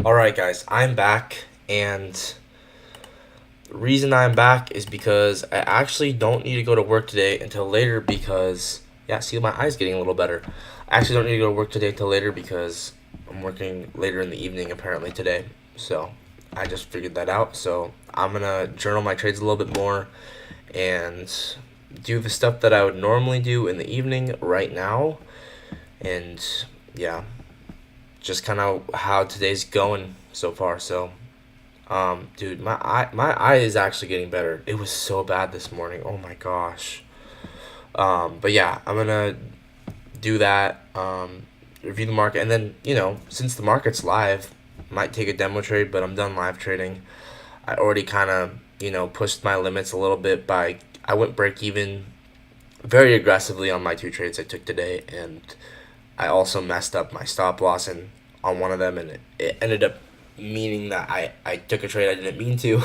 Alright, guys, I'm back, and the reason I'm back is because I actually don't need to go to work today until later because, yeah, see, my eye's getting a little better. I actually don't need to go to work today until later because I'm working later in the evening apparently today. So I just figured that out. So I'm gonna journal my trades a little bit more and do the stuff that I would normally do in the evening right now. And yeah, just kind of how today's going so far. So dude, my eye is actually getting better. It was so bad this morning. Oh my gosh. But yeah, I'm gonna do that. Review the market, and then since the market's live, might take a demo trade, but I'm done live trading. I already kind of pushed my limits a little bit by I went break even very aggressively on my two trades I took today, and I also messed up my stop loss and on one of them, and it ended up meaning that I took a trade I didn't mean to.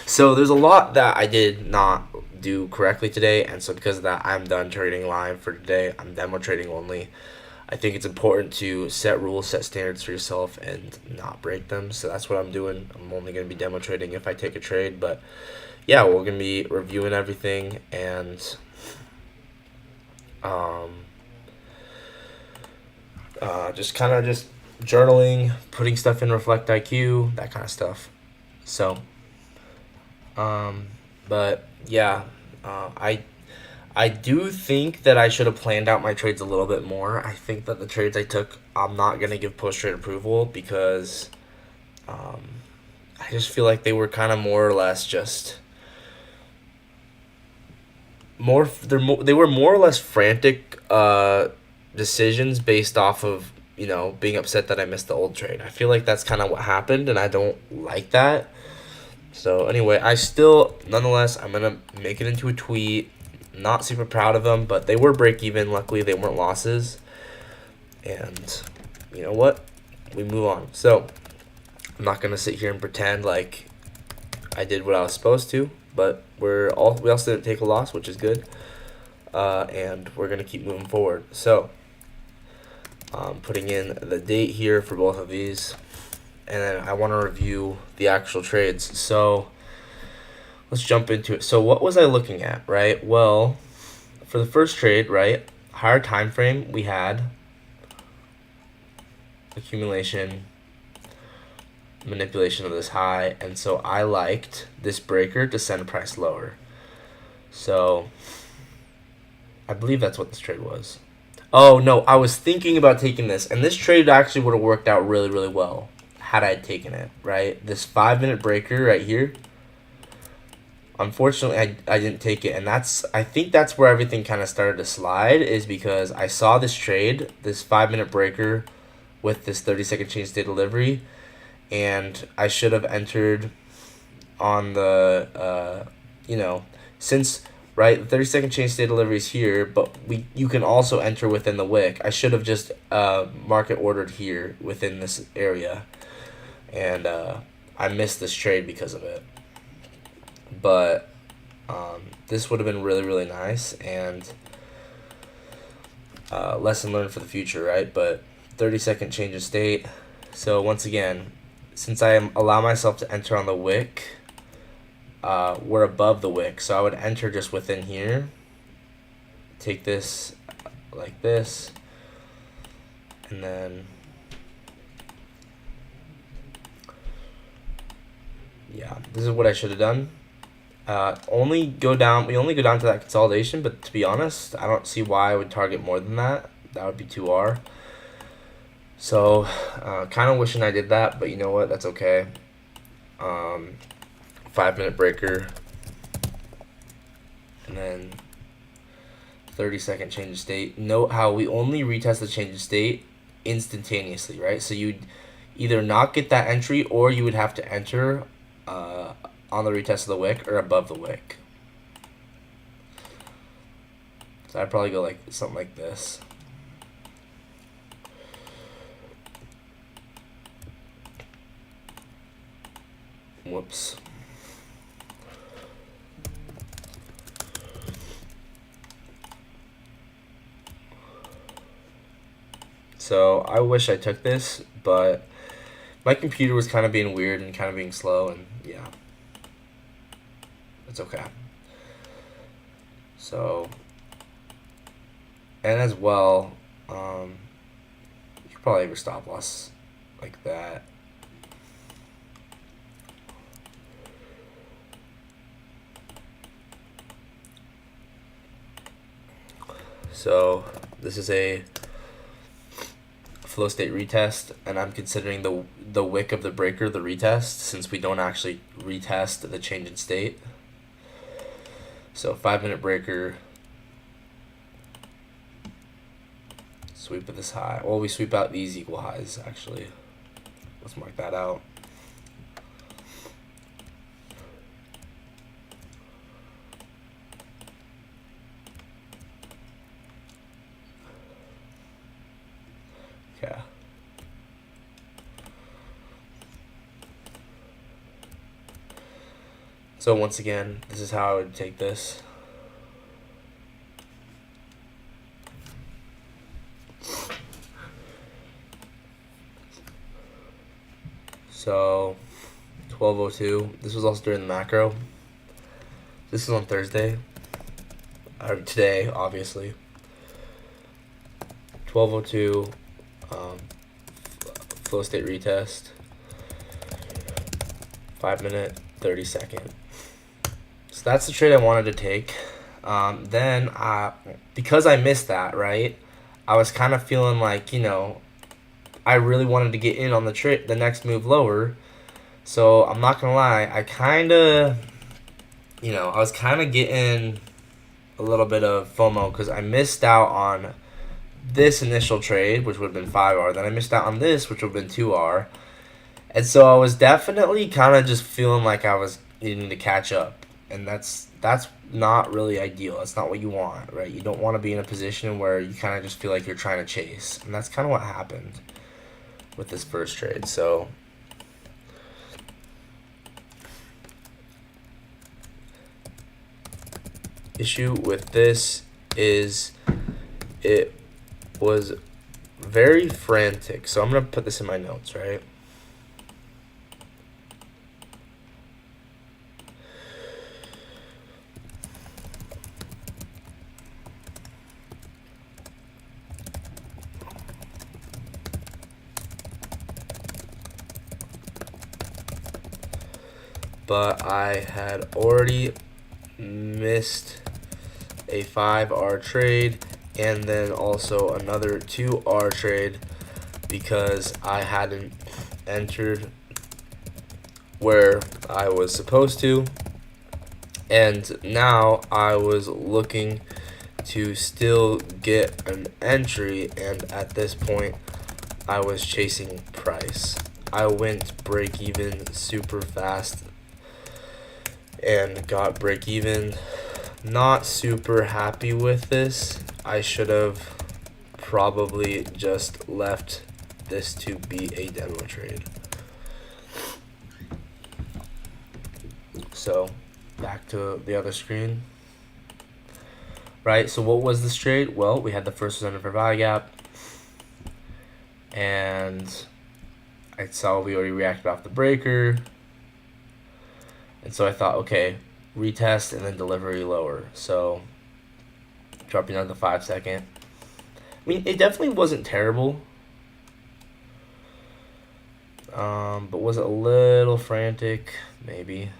So there's a lot that I did not do correctly today, and so because of that, I'm done trading live for today. I'm demo trading only. I think it's important to set rules, set standards for yourself, and not break them. So that's what I'm doing. I'm only going to be demo trading if I take a trade, but yeah, we're going to be reviewing everything and um, just kind of just journaling, putting stuff in Reflect IQ, that kind of stuff. So, um, but yeah, I do think that I should have planned out my trades a little bit more. I think that the trades I took, I'm not gonna give post trade approval because um, I just feel like they were kind of more or less just they were more or less frantic decisions based off of being upset that I missed the old trade. I feel like that's kind of what happened, and I don't like that. So anyway, I still nonetheless I'm gonna make it into a tweet. Not super proud of them, but they were break even. Luckily, they weren't losses, and you know what? We move on. So I'm not gonna sit here and pretend like I did what I was supposed to, but we also didn't take a loss, which is good, and we're gonna keep moving forward. So putting in the date here for both of these, and then I want to review the actual trades. So let's jump into it. So what was I looking at, right? Well, for the first trade, right, higher time frame, we had accumulation, manipulation of this high, and so I liked this breaker to send price lower. So I believe that's what this trade was. Oh no, I was thinking about taking this, and this trade actually would have worked out really, really well had I taken it, right? This 5 minute breaker right here. Unfortunately, I didn't take it, and I think that's where everything kind of started to slide, is because I saw this trade, this 5 minute breaker with this 30-second change day delivery, and I should have entered on the since right the 30-second change day delivery is here, but you can also enter within the wick. I should have just market ordered here within this area, and I missed this trade because of it. But this would have been really, really nice, and lesson learned for the future, right? But 30-second change of state. So once again, since I allow myself to enter on the wick, we're above the wick. So I would enter just within here, take this like this, and then yeah, this is what I should have done. We only go down to that consolidation, but to be honest, I don't see why I would target more than that. That would be 2R. So, kind of wishing I did that, but you know what? That's okay. 5 minute breaker, and then 30-second change of state. Note how we only retest the change of state instantaneously, right? So you'd either not get that entry, or you would have to enter on the retest of the wick or above the wick. So I'd probably go like something like this. Whoops. So I wish I took this, but My computer was kind of being weird and kind of being slow, and yeah, it's okay. So, and as well, you could probably have your stop loss like that. So this is a flow state retest, and I'm considering the wick of the breaker the retest, since we don't actually retest the change in state. So 5-minute breaker, sweep of this high. Well, we sweep out these equal highs actually. Let's mark that out. Okay. So once again, this is how I would take this. So 12:02. This was also during the macro. This is on Thursday. Or today, obviously. 12:02. Flow state retest. 5-minute, 30-second. So that's the trade I wanted to take. Then, because I missed that, right, I was kind of feeling like, I really wanted to get in on the next move lower. So I'm not going to lie, I was kind of getting a little bit of FOMO because I missed out on this initial trade, which would have been 5R. Then I missed out on this, which would have been 2R. And so I was definitely kind of just feeling like I was needing to catch up. And that's not really ideal. That's not what you want, right? You don't want to be in a position where you kind of just feel like you're trying to chase. And that's kind of what happened with this first trade. So issue with this is it was very frantic. So I'm going to put this in my notes, right? But I had already missed a 5R trade and then also another 2R trade because I hadn't entered where I was supposed to, and now I was looking to still get an entry, and at this point I was chasing price. I went break even super fast and got break even. Not super happy with this. I should have probably just left this to be a demo trade. So back to the other screen. Right, so what was this trade? Well, we had the first representative for value gap, and I saw we already reacted off the breaker, and so I thought, okay, retest and then delivery lower. So dropping down to 5 second. I mean, it definitely wasn't terrible, but was it a little frantic? Maybe.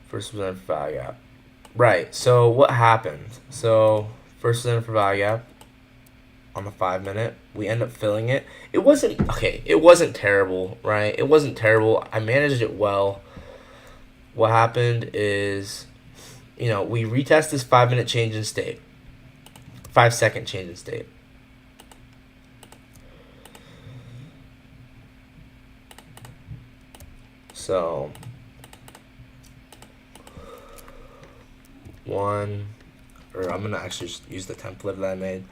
First representative for value gap. Right, so what happened? So first representative for value gap on the 5-minute, we end up filling it. It wasn't terrible, right? It wasn't terrible. I managed it well. What happened is, we retest this 5-minute change in state, 5-second change in state. So I'm gonna actually just use the template that I made.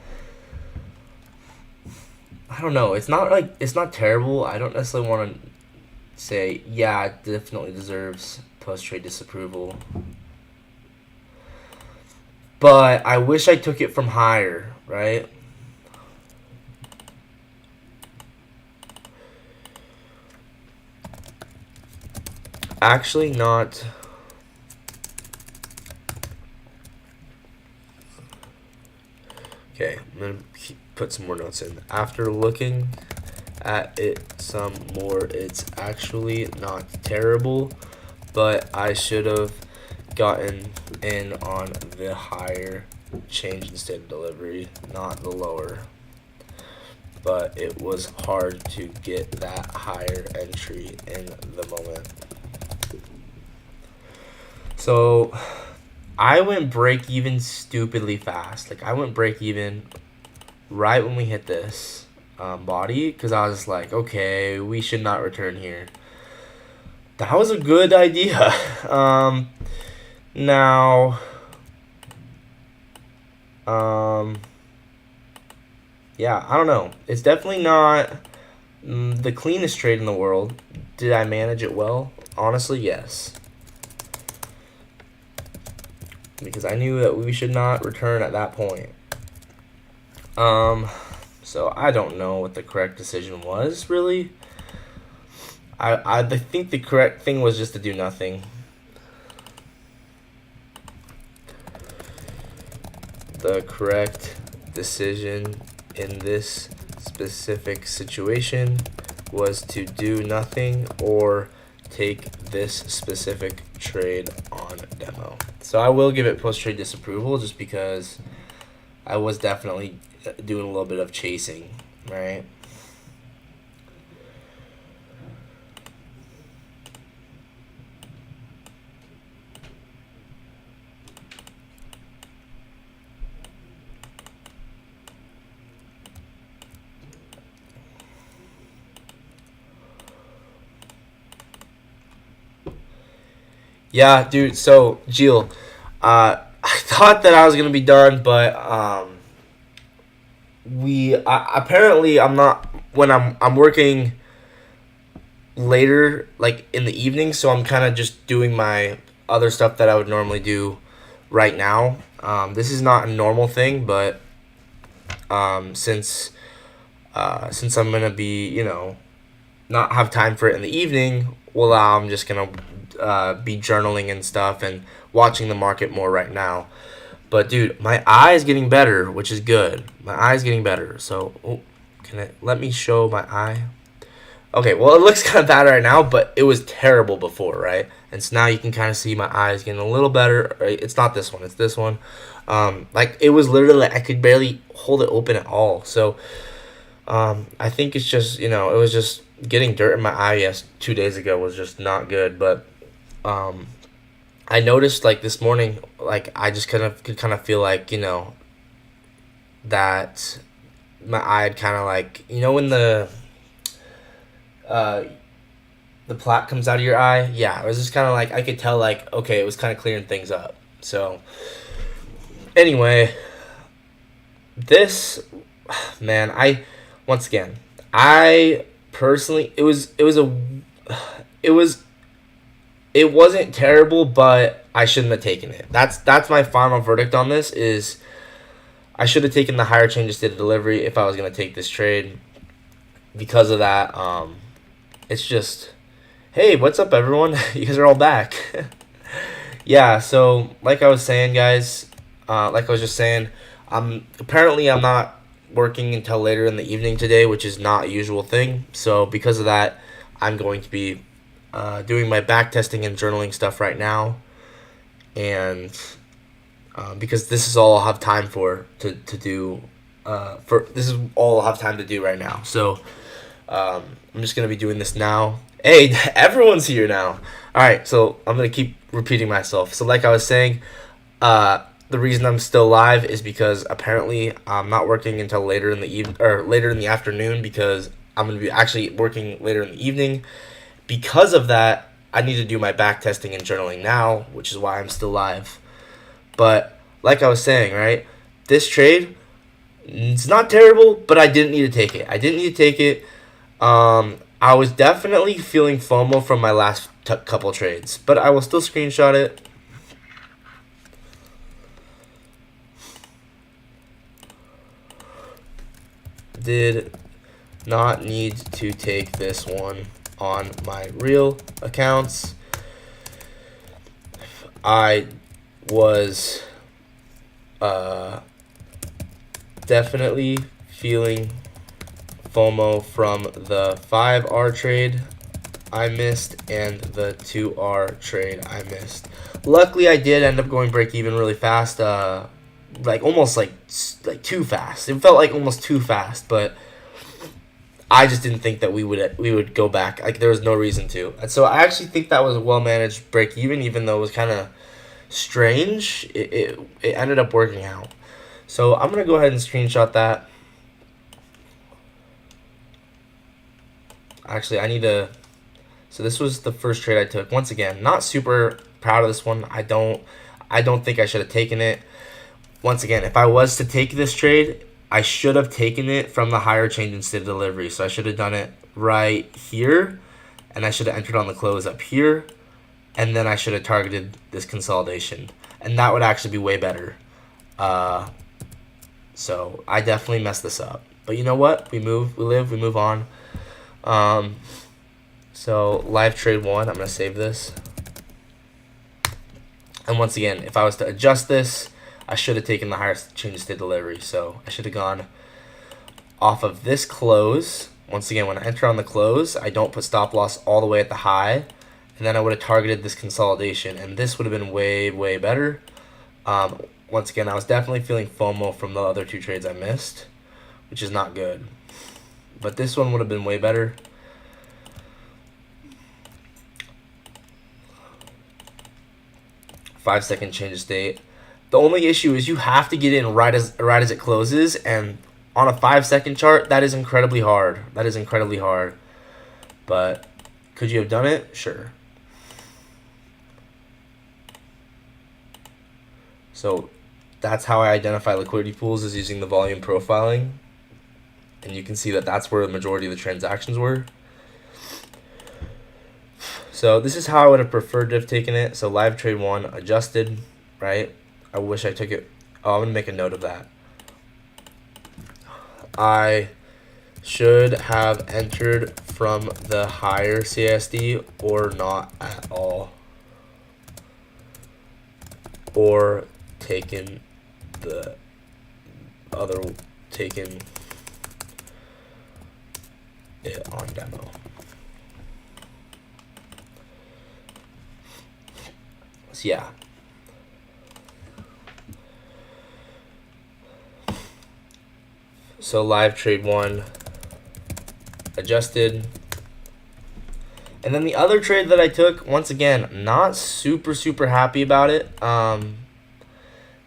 I don't know. It's not terrible. I don't necessarily want to say, yeah, it definitely deserves post-trade disapproval. But I wish I took it from higher, right? actually not. Okay, I'm gonna put some more notes in. After looking at it some more, it's actually not terrible, but I should have gotten in on the higher change in state of delivery, not the lower. But it was hard to get that higher entry in the moment. So I went break even stupidly fast. Like, I went break even right when we hit this body, because I was like, okay, we should not return here. That was a good idea. Now, yeah, I don't know. It's definitely not the cleanest trade in the world. Did I manage it well? Honestly, yes. Because I knew that we should not return at that point. So I don't know what the correct decision was, really. I think the correct thing was just to do nothing. The correct decision in this specific situation was to do nothing or take this specific trade on demo. So I will give it post-trade disapproval just because I was definitely doing a little bit of chasing, right? Yeah, dude. So, Jill, I thought that I was gonna be done, but apparently I'm not, when I'm working later, like in the evening. So I'm kind of just doing my other stuff that I would normally do right now. This is not a normal thing, but since I'm gonna be, not have time for it in the evening, well, I'm just gonna be journaling and stuff and watching the market more right now. But dude, my eye is getting better, which is good. My eye is getting better. So, let me show my eye? Okay, well, it looks kind of bad right now, but it was terrible before, right? And so now you can kind of see my eyes getting a little better. Right? It's not this one, it's this one. Like, it was literally, I could barely hold it open at all. So, I think it's just, it was just getting dirt in my eye 2 days ago was just not good. But I noticed, like, this morning, like, I just could kind of feel like, that my eye had kind of like, when the plaque comes out of your eye. Yeah, it was just kind of like, I could tell, like, okay, it was kind of clearing things up. So anyway, this, man, once again, I personally, it wasn't terrible, but I shouldn't have taken it. That's my final verdict on this. Is I should have taken the higher change of state of delivery if I was gonna take this trade. Because of that, it's just, hey, what's up, everyone? You guys are all back. Yeah, so like I was saying, guys, like I was just saying, apparently I'm not working until later in the evening today, which is not a usual thing. So because of that, I'm going to be doing my back testing and journaling stuff right now, and because this is all I'll have time to do. This is all I'll have time to do right now. So I'm just gonna be doing this now. Hey, everyone's here now. All right, so I'm gonna keep repeating myself. So like I was saying, the reason I'm still live is because apparently I'm not working until later in the afternoon, because I'm gonna be actually working later in the evening. Because of that, I need to do my back testing and journaling now, which is why I'm still live. But like I was saying, right, this trade, it's not terrible, but I didn't need to take it. I was definitely feeling FOMO from my last couple trades, but I will still screenshot it. Did not need to take this one on my real accounts. I was definitely feeling FOMO from the 5R trade I missed and the 2R trade I missed. Luckily, I did end up going break even really fast, almost too fast. It felt like almost too fast, but I just didn't think that we would go back. Like, there was no reason to. And so I actually think that was a well managed break even though it was kind of strange. It ended up working out. So I'm gonna go ahead and screenshot that. Actually, I need to. So this was the first trade I took. Once again, not super proud of this one. I don't think I should have taken it. Once again, if I was to take this trade, I should have taken it from the higher change instead of delivery. So I should have done it right here, and I should have entered on the close up here, and then I should have targeted this consolidation, and that would actually be way better. So I definitely messed this up. But you know what? We live, we move on. So live trade 1, I'm going to save this. And once again, if I was to adjust this, I should have taken the higher change state delivery. So I should have gone off of this close. Once again, when I enter on the close, I don't put stop loss all the way at the high. And then I would have targeted this consolidation. And this would have been way, way better. Once again, I was definitely feeling FOMO from the other 2 trades I missed, which is not good. But this one would have been way better. Five-second change of state. The only issue is you have to get in right as it closes, and on a 5-second chart, that is incredibly hard. That is incredibly hard. But could you have done it? Sure. So that's how I identify liquidity pools, is using the volume profiling. And you can see that that's where the majority of the transactions were. So this is how I would have preferred to have taken it. So live trade 1 adjusted, right? I wish I took it. Oh, I'm going to make a note of that. I should have entered from the higher CASD or not at all. Or taken the other, taken it on demo. So yeah. So live trade 1 adjusted. And then the other trade that I took, once again, not super happy about it.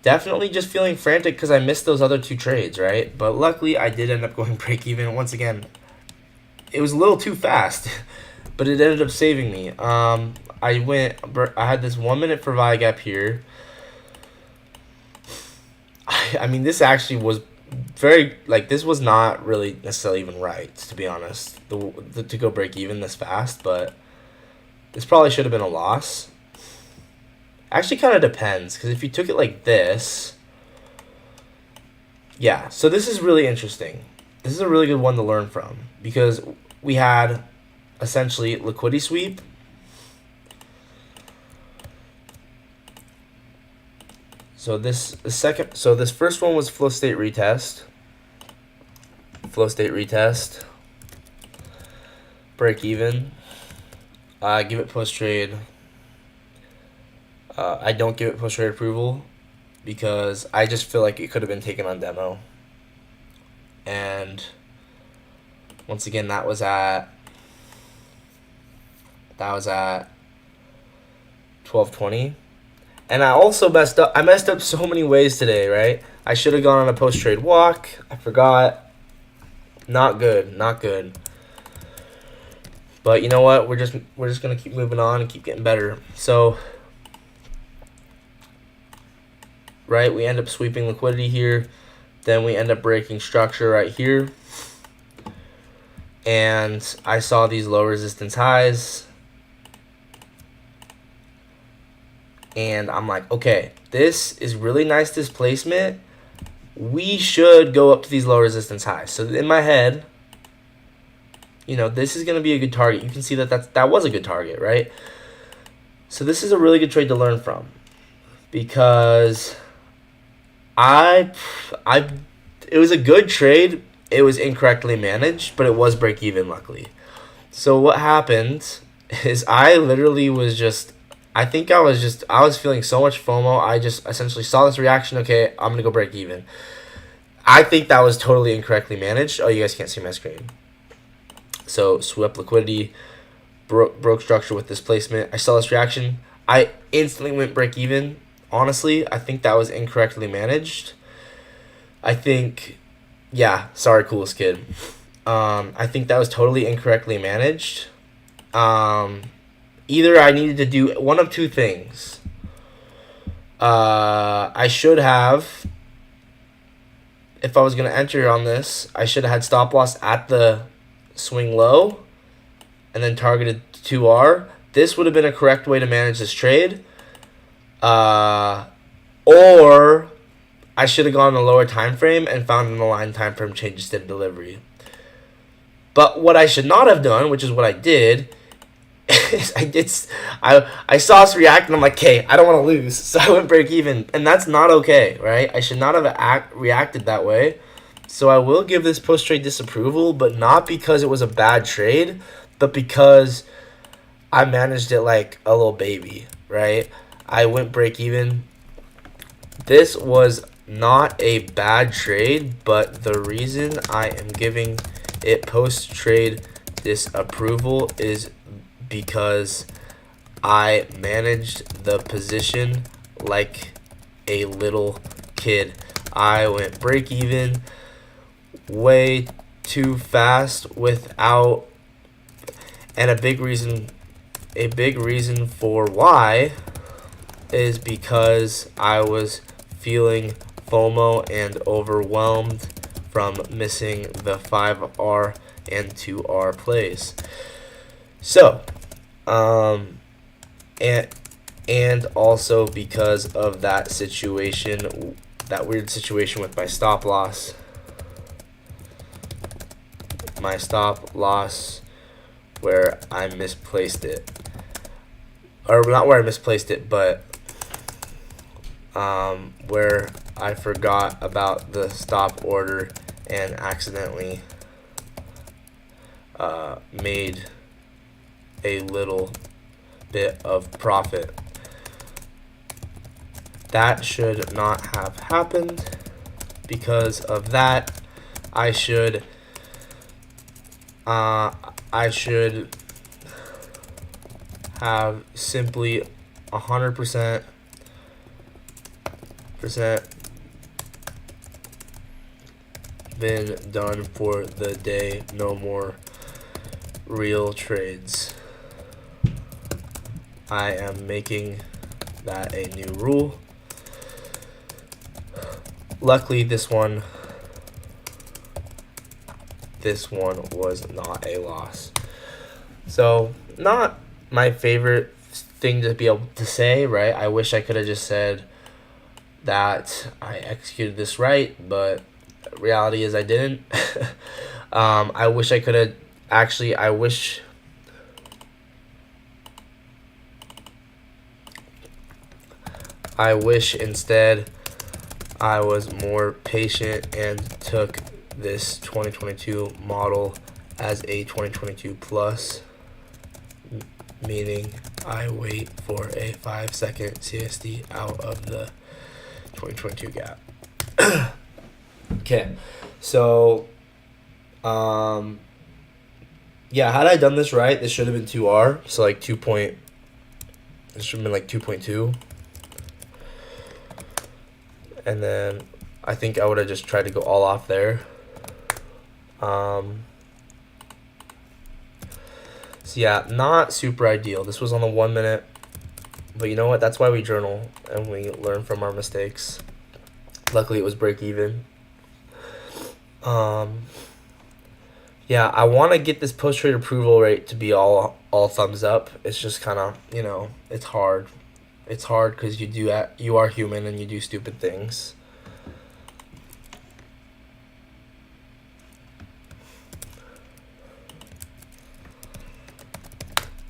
Definitely just feeling frantic because I missed those other 2 trades, right? But luckily I did end up going break even. Once again, it was a little too fast, but it ended up saving me. I had this 1 minute for VI gap here. I mean, this actually was this was not really necessarily even right, to be honest, to go break even this fast, but this probably should have been a loss. Actually kind of depends, because if you took it like this, yeah, so this is really interesting. This is a really good one to learn from, because we had essentially liquidity sweep, so this first one was flow state retest, break even. Give it post trade. I don't give it post trade approval because I just feel like it could have been taken on demo. And once again, that was at 12:20. And I also messed up. I messed up so many ways today, right? I should have gone on a post trade walk. I forgot. Not good. But you know what? We're just gonna keep moving on and keep getting better. So, right, we end up sweeping liquidity here. Then we end up breaking structure right here. And I saw these low resistance highs. And I'm like, okay, this is really nice displacement. We should go up to these low resistance highs. So in my head, you know, this is going to be a good target. You can see that that was a good target, right? So this is a really good trade to learn from. because I it was a good trade. It was incorrectly managed, but it was break even, luckily. So what happened is I literally was just I was feeling so much FOMO. I just essentially saw this reaction. Okay, I'm gonna go break even. I think that was totally incorrectly managed. Oh, you guys can't see my screen. So swept liquidity, broke structure with displacement. I saw this reaction. I instantly went break even. Honestly, I think that was incorrectly managed. I think, yeah, sorry, coolest kid. I think that was totally incorrectly managed. Either I needed to do one of two things. I should have, if I was going to enter on this, I should have had stop loss at the swing low and then targeted 2R. This would have been a correct way to manage this trade. Or I should have gone a lower time frame and found an aligned time frame change instead of delivery. But what I should not have done, which is what I did, is I saw us react and I'm like, okay, I don't want to lose, so I went break even, and that's not okay, right? I should not have reacted that way. So I will give this post trade disapproval, but not because it was a bad trade, but because I managed it like a little baby, right? I went break even. This was not a bad trade, but the reason I am giving it post trade disapproval is because I managed the position like a little kid. I went break even way too fast without, and a big reason for why is because I was feeling FOMO and overwhelmed from missing the 5R and 2R plays. So, and also because of that situation, that weird situation with my stop loss. My stop loss where I misplaced it. Or not where I misplaced it, but where I forgot about the stop order and accidentally made a little bit of profit. That should not have happened. Because of that, I should have simply 100% been done for the day. No more real trades. I am making that a new rule. Luckily, this one was not a loss. So, not my favorite thing to be able to say, right? I wish I could have just said that I executed this right, but reality is I didn't. I wish I could have I wish instead I was more patient and took this 2022 model as a 2022 plus, meaning I wait for a 5-second CSD out of the 2022 gap. Okay, so yeah, had I done this right, this should have been 2R, so like this should have been like 2.2. And then I think I would have just tried to go all off there. So yeah, not super ideal. This was on the 1 minute. But you know what? That's why we journal and we learn from our mistakes. Luckily, it was break even. Yeah, I want to get this post trade approval rate to be all thumbs up. It's just kind of, it's hard. It's hard because you are human and you do stupid things.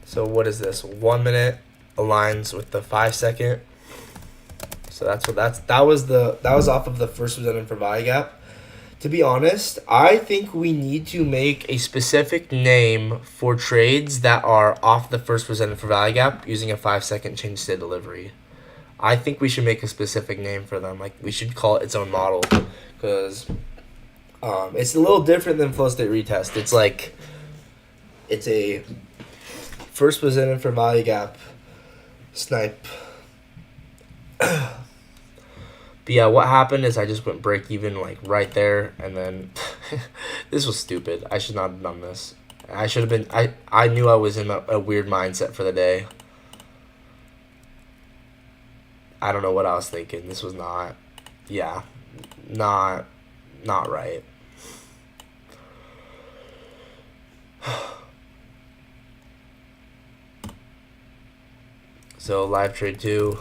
So what is this? 1 minute aligns with the 5-second. So that was off of the first presented for value gap. To be honest, I think we need to make a specific name for trades that are off the first presented for value gap using a 5-second change state delivery. I think we should make a specific name for them. Like, we should call it its own model, because it's a little different than flow state retest. It's like, it's a first presented for value gap snipe. But yeah, what happened is I just went break even like right there, and then this was stupid. I should not have done this. I should have been. I knew I was in a weird mindset for the day. I don't know what I was thinking. This was not. Yeah, not right. So live trade 2,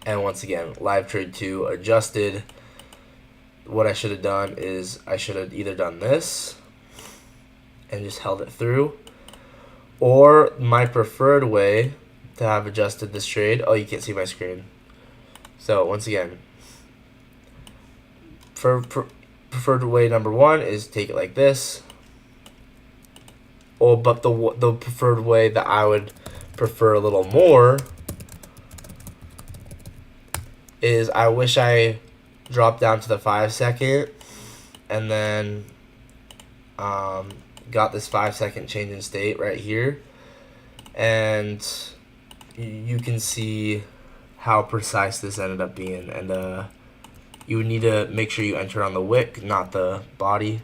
and once again, live trade 2 adjusted. What I should have done is I should have either done this and just held it through, or my preferred way to have adjusted this trade. Oh, you can't see my screen. So once again, preferred way number 1 is take it like this. Oh, but the preferred way that I would prefer a little more is I wish I dropped down to the 5-second and then got this 5-second change in state right here, and you can see how precise this ended up being. And you would need to make sure you enter on the wick, not the body.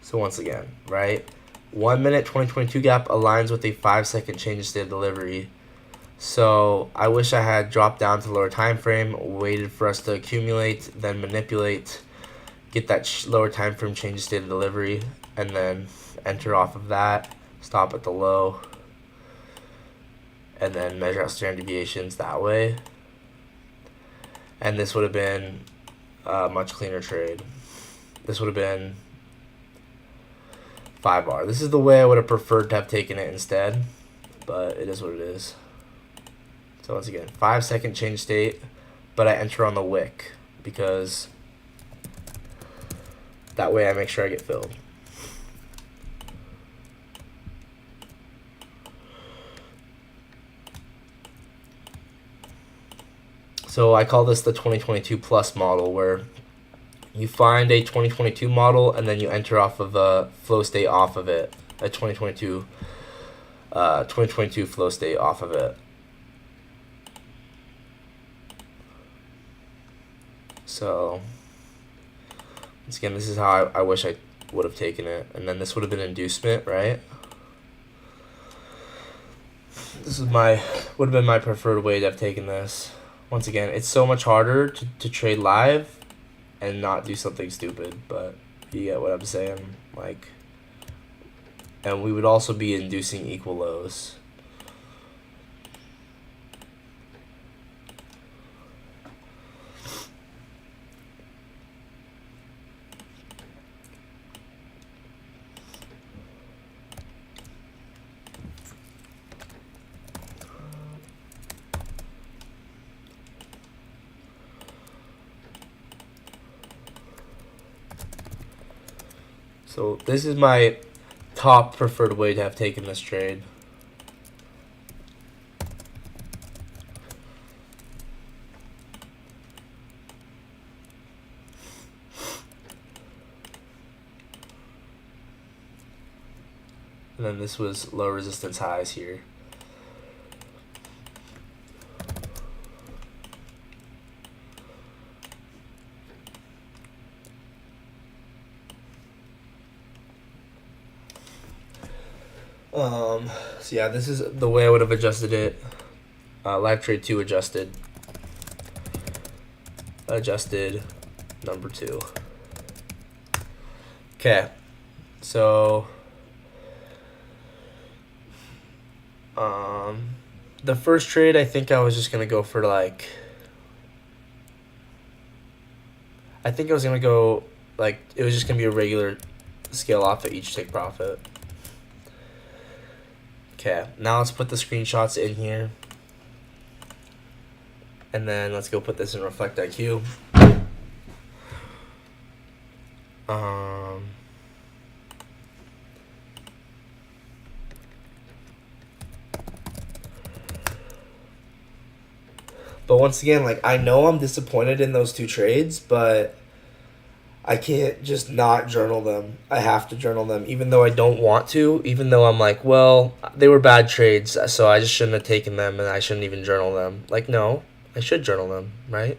So once again, right, 1 minute 2022 gap aligns with a 5-second change in state of delivery. So I wish I had dropped down to the lower time frame, waited for us to accumulate, then manipulate, get that lower time frame change in state of delivery, and then enter off of that, stop at the low, and then measure out standard deviations that way. And this would have been a much cleaner trade. This would have been 5R. This is the way I would have preferred to have taken it instead, but it is what it is. So once again, 5-second change state, but I enter on the wick because that way I make sure I get filled. So I call this the 2022 plus model, where you find a 2022 model and then you enter off of a flow state off of it, a 2022 flow state off of it. So once again, this is how I wish I would have taken it, and then this would have been inducement, right? This is would have been my preferred way to have taken this. Once again, it's so much harder to trade live and not do something stupid, but you get what I'm saying. Like, and we would also be inducing equal lows. So this is my top preferred way to have taken this trade. And then this was low resistance highs here. So yeah, this is the way I would have adjusted it. Live trade 2 adjusted. Number 2. Okay, so the first trade, I think I was just gonna go for like, I think I was gonna go Like, it was just going to be a regular scale off of each take profit. Okay, now let's put the screenshots in here. And then let's go put this in Reflect IQ. But once again, like, I know I'm disappointed in those two trades, but I can't just not journal them. I have to journal them, even though I don't want to, even though I'm like, well, they were bad trades, so I just shouldn't have taken them and I shouldn't even journal them. Like, no, I should journal them, right?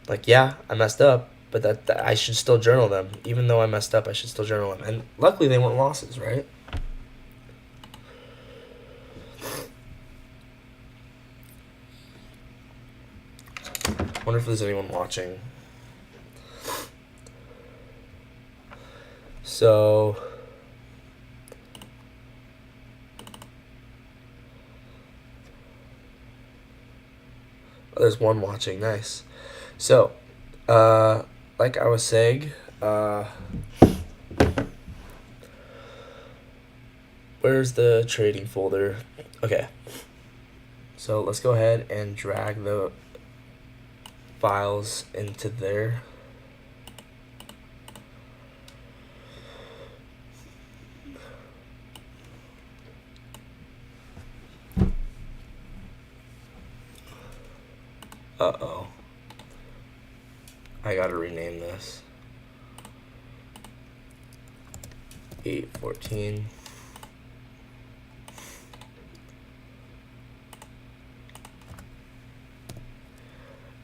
Like, yeah, I messed up, but that I should still journal them. Even though I messed up, I should still journal them. And luckily, they weren't losses, right? Wonder if there's anyone watching. So, oh, there's one watching. Nice. So, like I was saying, where's the trading folder? Okay. So let's go ahead and drag the files into there. Uh-oh. I gotta rename this. 814.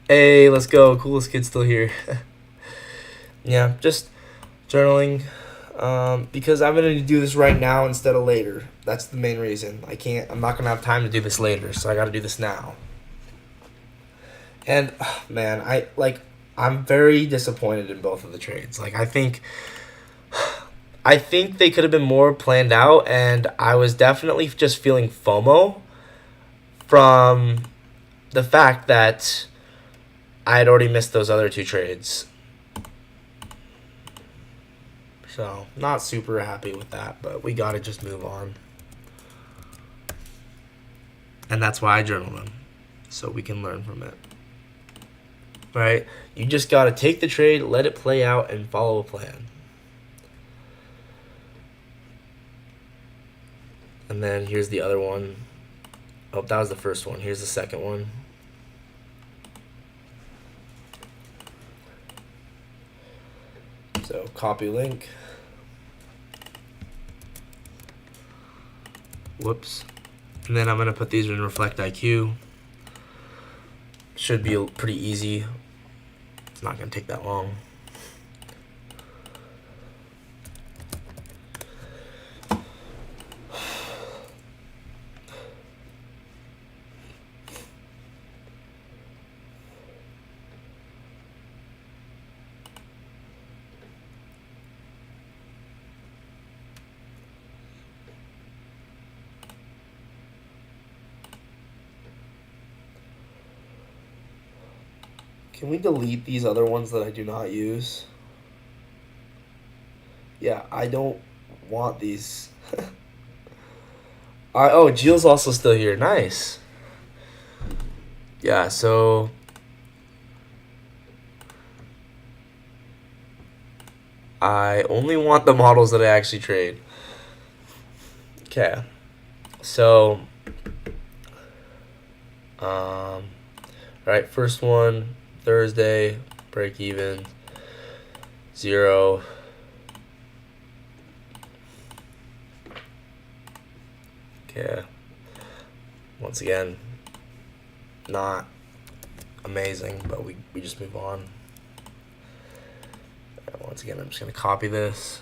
Hey, let's go. Coolest kid still here. Yeah, just journaling. Because I'm gonna do this right now instead of later. That's the main reason. I'm not gonna have time to do this later, so I gotta do this now. And man, I'm very disappointed in both of the trades. Like, I think they could have been more planned out, and I was definitely just feeling FOMO from the fact that I had already missed those other two trades. So, not super happy with that, but we gotta just move on. And that's why I journal them, so we can learn from it. Right? You just gotta take the trade, let it play out, and follow a plan. And then here's the other one. Oh, that was the first one. Here's the second one. So copy link. Whoops. And then I'm going to put these in Reflect IQ. Should be pretty easy. It's not going to take that long. Can we delete these other ones that I do not use? Yeah, I don't want these. Oh, Jill's also still here. Nice. Yeah, so I only want the models that I actually trade. Okay. So, right, first one, Thursday, break even, 0. Okay. Once again, not amazing, but we just move on. Once again, I'm just going to copy this.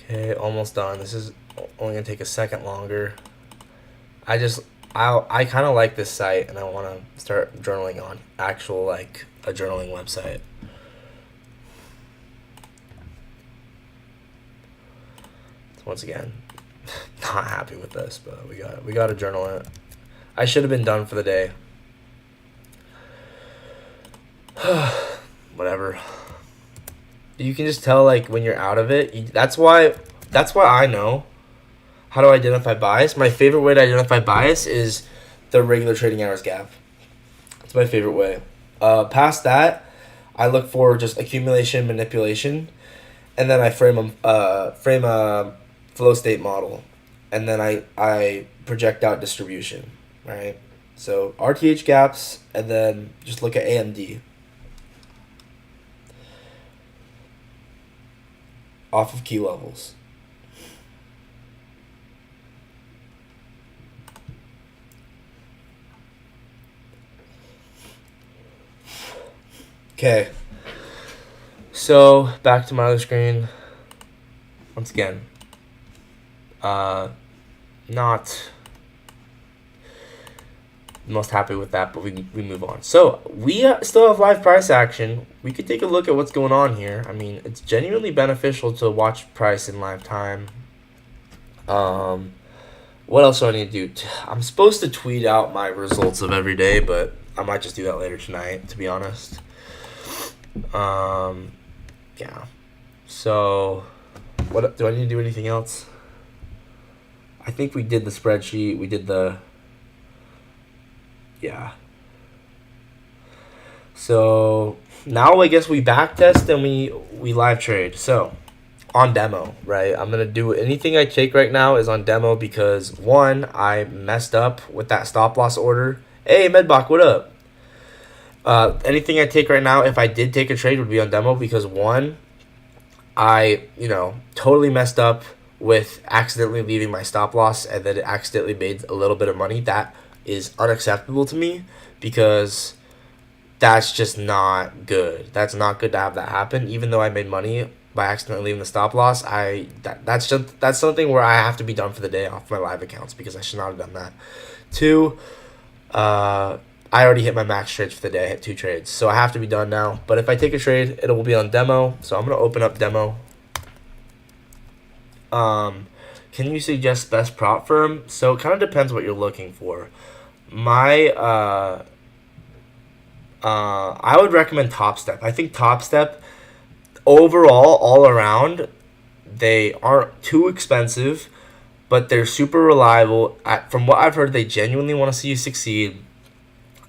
Okay, almost done. This is only going to take a second longer. I just I kind of like this site, and I want to start journaling on actual like a journaling website. So once again, not happy with this, but we got to journal it. I should have been done for the day. Whatever. You can just tell like when you're out of it. That's why I know how to identify bias. My favorite way to identify bias is the regular trading hours gap. It's my favorite way. Past that, I look for just accumulation, manipulation, and then I frame a flow state model, and then I project out distribution, right? So RTH gaps, and then just look at AMD. Off of key levels. Okay. So back to my other screen. Once again, not most happy with that, but we move on. So we still have live price action. We could take a look at what's going on here. I mean, it's genuinely beneficial to watch price in live time. What else do I need to do? I'm supposed to tweet out my results of every day, but I might just do that later tonight, to be honest. Yeah. So, what do I need to do? Anything else? I think we did the spreadsheet. We did the. Yeah. So now I guess we back test and we live trade. So on demo, right? I'm gonna do anything I take right now is on demo because one, I messed up with that stop loss order. Hey Medbach, what up? Anything I take right now, if I did take a trade, would be on demo because one, I totally messed up with accidentally leaving my stop loss and then it accidentally made a little bit of money. That is unacceptable to me because that's just not good. That's not good to have that happen. Even though I made money by accidentally leaving the stop loss, that's something where I have to be done for the day off my live accounts because I should not have done that. Two, I already hit my max trades for the day. I hit 2 trades, so I have to be done now. But if I take a trade, it will be on demo. So I'm gonna open up demo. Can you suggest best prop firm? So it kind of depends what you're looking for. I would recommend Top Step. I think Top Step, overall, all around, they aren't too expensive, but they're super reliable. From what I've heard, they genuinely want to see you succeed.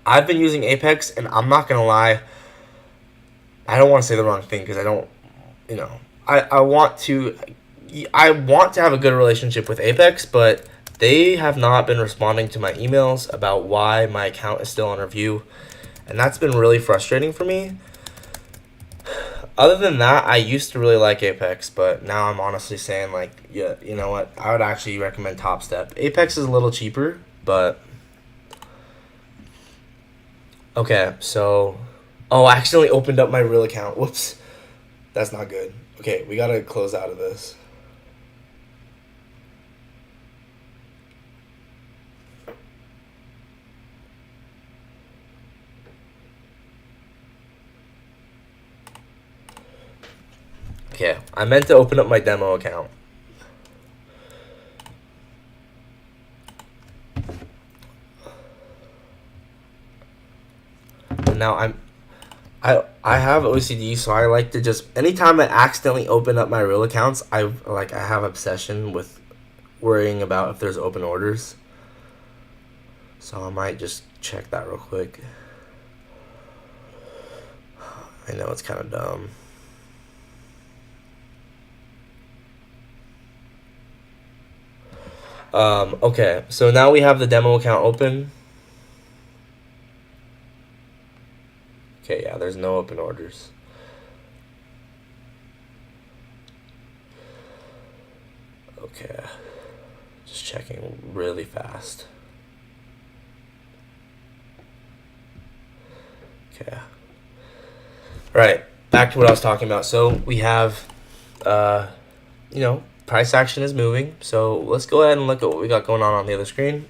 I've been using Apex, and I'm not going to lie, I don't want to say the wrong thing because I don't, I want to have a good relationship with Apex, but they have not been responding to my emails about why my account is still on review, and that's been really frustrating for me. Other than that, I used to really like Apex, but now I'm honestly saying, like, yeah, you know what? I would actually recommend Top Step. Apex is a little cheaper, but... Okay, so... Oh, I accidentally opened up my real account. Whoops. That's not good. Okay, we gotta close out of this. Okay, I meant to open up my demo account. And now I have OCD, so I like to just anytime I accidentally open up my real accounts, I have obsession with worrying about if there's open orders. So I might just check that real quick. I know it's kind of dumb. Okay, so now we have the demo account open. Okay, yeah, there's no open orders. Okay, just checking really fast. Okay. Right, back to what I was talking about. So we have, price action is moving. So let's go ahead and look at what we got going on the other screen.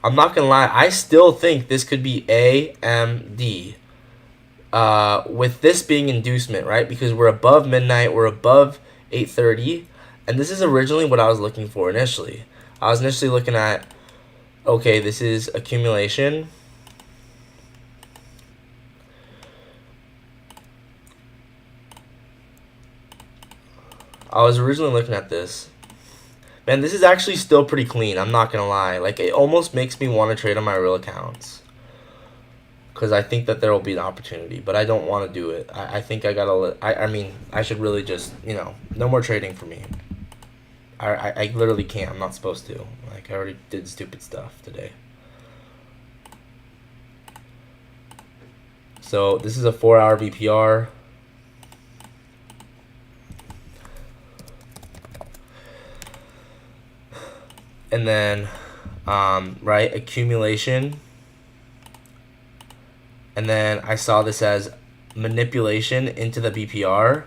I'm not gonna lie, I still think this could be AMD. With this being inducement, right? Because we're above midnight, we're above 8:30, and this is originally what I was looking for initially. I was initially looking at, okay, this is accumulation. I was originally looking at this. Man, this is actually still pretty clean. I'm not gonna lie. Like, it almost makes me want to trade on my real accounts, because I think that there will be an opportunity, but I don't want to do it. I think I gotta. I mean, I should really just, no more trading for me. I literally can't. I'm not supposed to. Like, I already did stupid stuff today. So this is a 4-hour VPR. And then, right, accumulation. And then I saw this as manipulation into the BPR.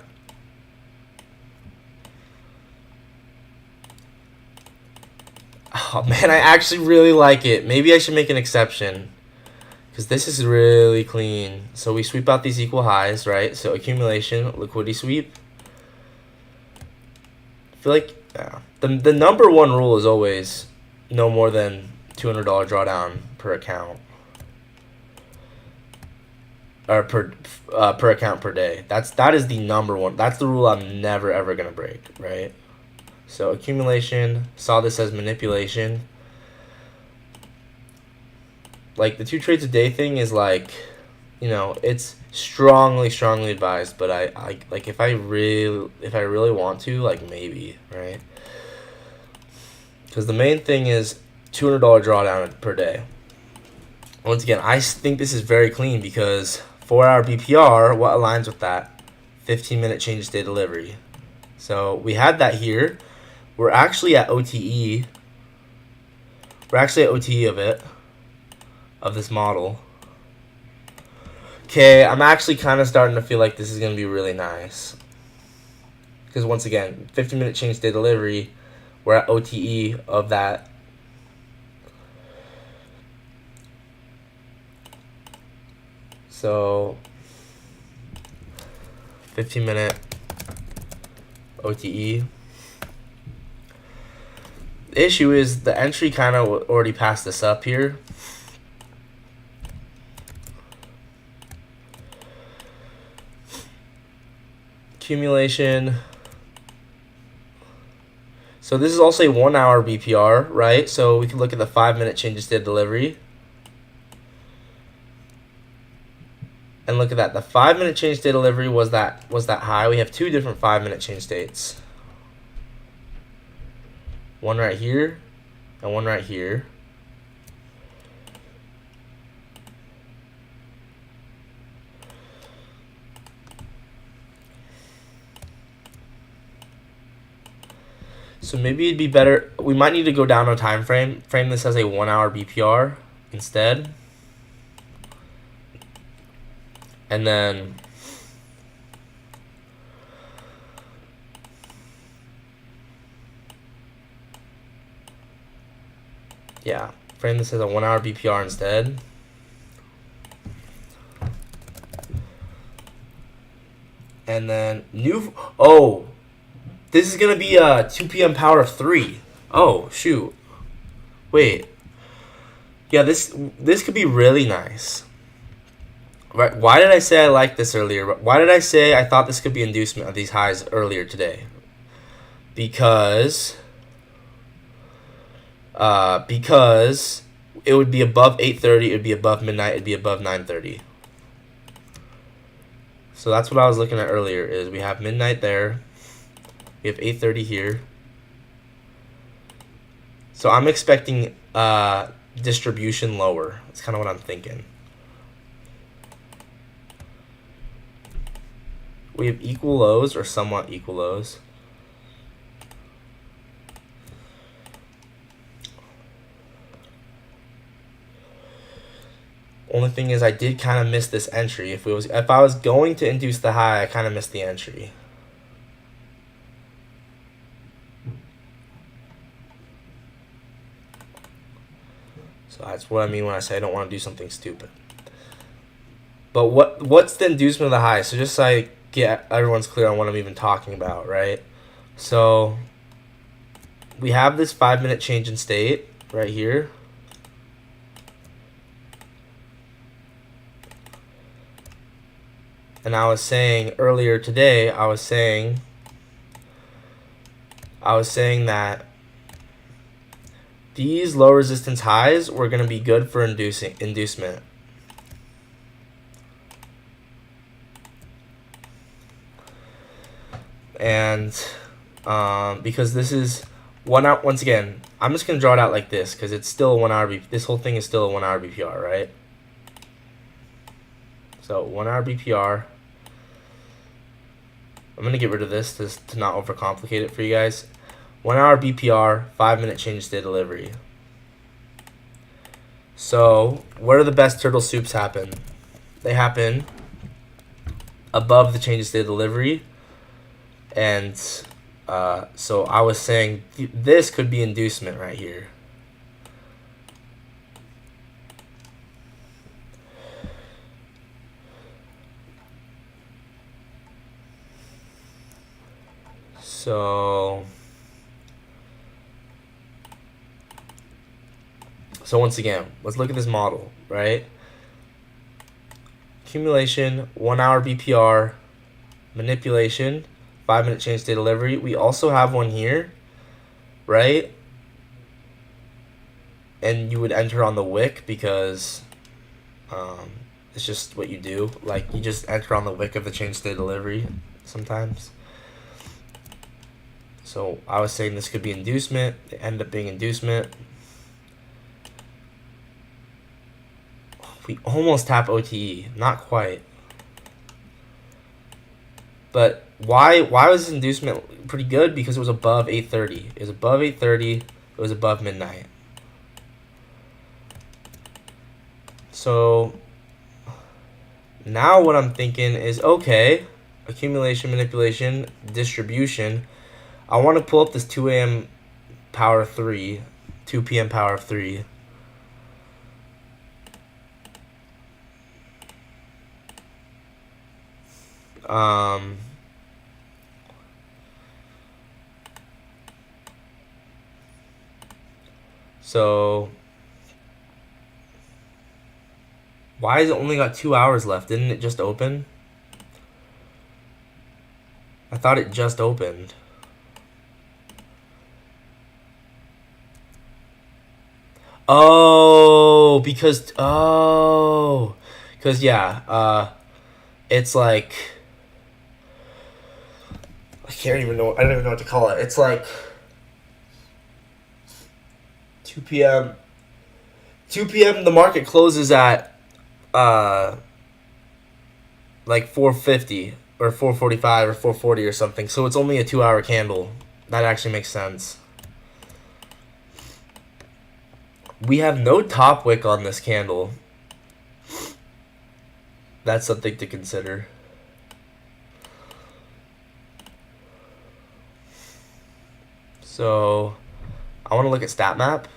Oh man, I actually really like it. Maybe I should make an exception, because this is really clean. So we sweep out these equal highs, right? So accumulation, liquidity sweep. I feel like the number one rule is always no more than $200 drawdown per account, or per account per day. That is the number one. That's the rule I'm never ever gonna break, right? So accumulation, saw this as manipulation. Like, the 2 trades a day thing is like, it's strongly advised, but I like, if I really want to, like, maybe, right? Because the main thing is $200 drawdown per day. Once again, I think this is very clean, because 4-hour BPR, what aligns with that? 15-minute change of day delivery. So we had that here. We're actually at OTE. We're actually at OTE of this model. Okay, I'm actually kind of starting to feel like this is going to be really nice. Because once again, 15-minute change day delivery, we're at OTE of that. So 15-minute OTE. The issue is the entry kind of already passed this up here. Accumulation. So this is also a 1-hour BPR, right? So we can look at the 5-minute change of state delivery. And look at that. The 5-minute change state delivery was that high. We have 2 different 5-minute change states. One right here and one right here. So maybe it'd be better. We might need to go down a time frame. Frame this as a 1-hour BPR instead. And then yeah, frame this as a 1-hour BPR instead. And then this is gonna be a 2 p.m. power of 3. Oh shoot. Wait. Yeah, this could be really nice. Right? Why did I say I liked this earlier? Why did I say I thought this could be inducement of these highs earlier today? Because it would be above 8:30, it would be above midnight, it'd be above 9:30. So that's what I was looking at earlier. Is we have midnight there, we have 8:30 here. So I'm expecting distribution lower. That's kind of what I'm thinking. We have equal lows or somewhat equal lows. Only thing is, I did kind of miss this entry. If I was going to induce the high, I kind of missed the entry. So that's what I mean when I say I don't want to do something stupid. But what's the inducement of the high? So just so I get everyone's clear on what I'm even talking about, right? So we have this 5-minute change in state right here. And I was saying earlier today, I was saying that these low resistance highs were going to be good for inducement. And because this is 1 hour, once again, I'm just going to draw it out like this because it's still a 1 hour, this whole thing is still a 1 hour BPR, right? So 1 hour BPR. I'm going to get rid of this to not overcomplicate it for you guys. 1 hour BPR, 5-minute change state delivery. So where do the best turtle soups happen? They happen above the change of state delivery. And so I was saying this could be inducement right here. So once again, let's look at this model, right? Accumulation, 1 hour BPR, manipulation, 5-minute change state delivery. We also have one here, right? And you would enter on the wick because it's just what you do. Like, you just enter on the wick of the change state delivery sometimes. So I was saying this could be inducement. It ended up being inducement. We almost tap OTE. Not quite. But why was this inducement pretty good? Because it was above 8:30. It was above 8:30. It was above midnight. So now what I'm thinking is, okay, accumulation, manipulation, distribution. I want to pull up this 2 a.m. power of 3, 2 p.m. power of 3. So why has it only got 2 hours left? Didn't it just open? I thought it just opened. Oh, because yeah, it's like, I don't even know what to call it. It's like 2 p.m. 2 p.m. the market closes at like 4:50 or 4:45 or 4:40 or something. So it's only a 2-hour candle. That actually makes sense. We have no top wick on this candle. That's something to consider. So I want to look at stat map.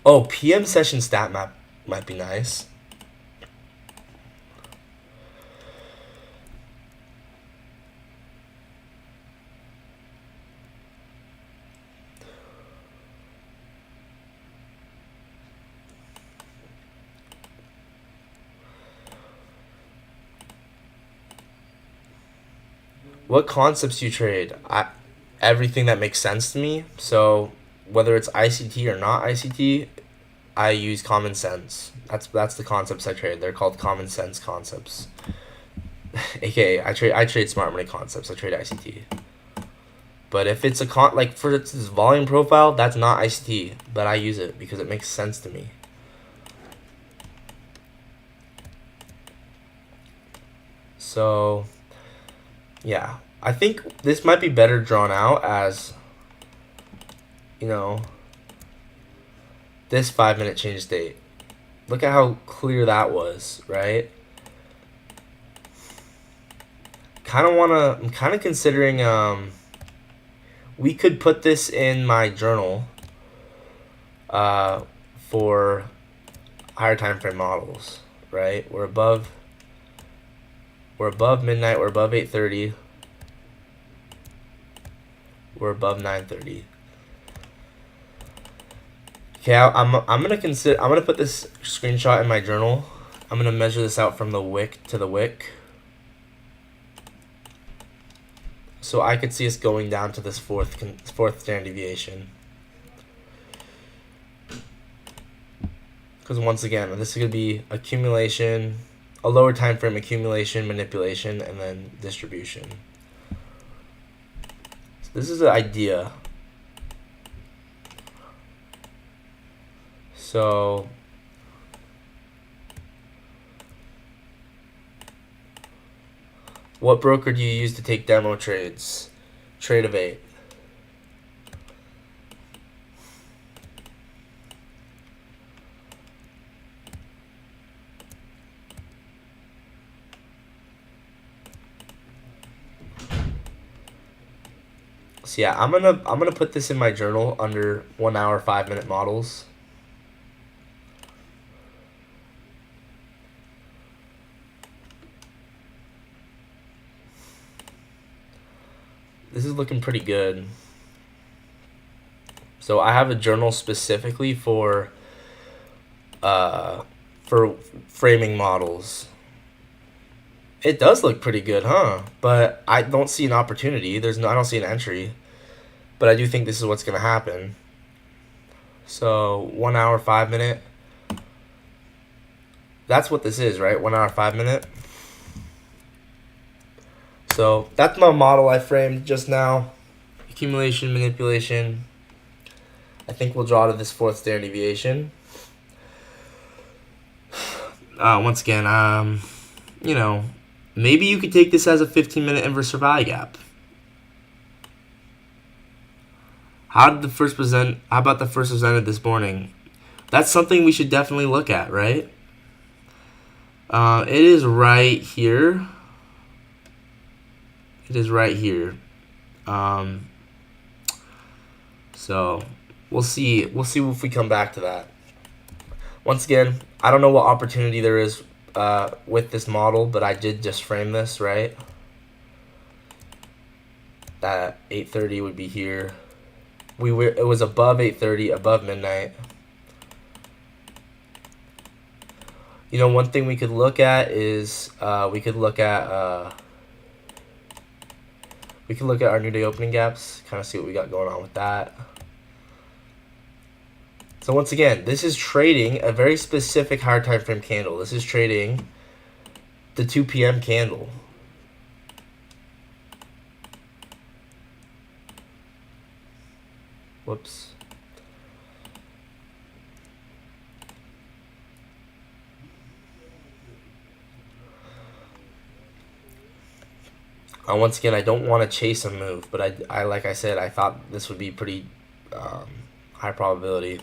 Oh, PM session stat map might be nice. What concepts you trade? Everything that makes sense to me. So whether it's ICT or not ICT, I use common sense. That's the concepts I trade. They're called common sense concepts. AKA I trade smart money concepts. I trade ICT. But if it's like for this volume profile, that's not ICT, but I use it because it makes sense to me. So yeah, I think this might be better drawn out as, you know, this 5-minute change state. Look at how clear that was, right? I'm kind of considering, we could put this in my journal for higher time frame models, right? We're above midnight, we're above 8:30, we're above 9:30. Okay, I'm gonna put this screenshot in my journal. I'm gonna measure this out from the wick to the wick, so I could see us going down to this fourth standard deviation. Because once again, this is gonna be accumulation, a lower time frame accumulation, manipulation, and then distribution. So this is an idea. So what broker do you use to take demo trades? Trade-Ovate. So yeah, I'm gonna put this in my journal under 1 hour 5 minute models. This is looking pretty good. So I have a journal specifically for framing models. It does look pretty good, huh? But I don't see an opportunity. I don't see an entry. But I do think this is what's gonna happen. So 1 hour 5 minute. That's what this is, right? 1 hour 5 minute. So that's my model I framed just now. Accumulation, manipulation. I think we'll draw to this fourth standard deviation. Once again, you know, maybe you could take this as a 15-minute inverse value gap. How about the first presented this morning? That's something we should definitely look at, right? It is right here. It is right here. So we'll see if we come back to that. Once again, I don't know what opportunity there is with this model, but I did just frame this, right? That 8:30 would be here. It was above 8:30, above midnight. You know, one thing we could look at is we could look at our new day opening gaps, kind of see what we got going on with that. So once again, this is trading a very specific higher time frame candle. This is trading the 2 p.m. candle. Whoops. Once again, I don't want to chase a move, but I like I said, I thought this would be pretty high probability.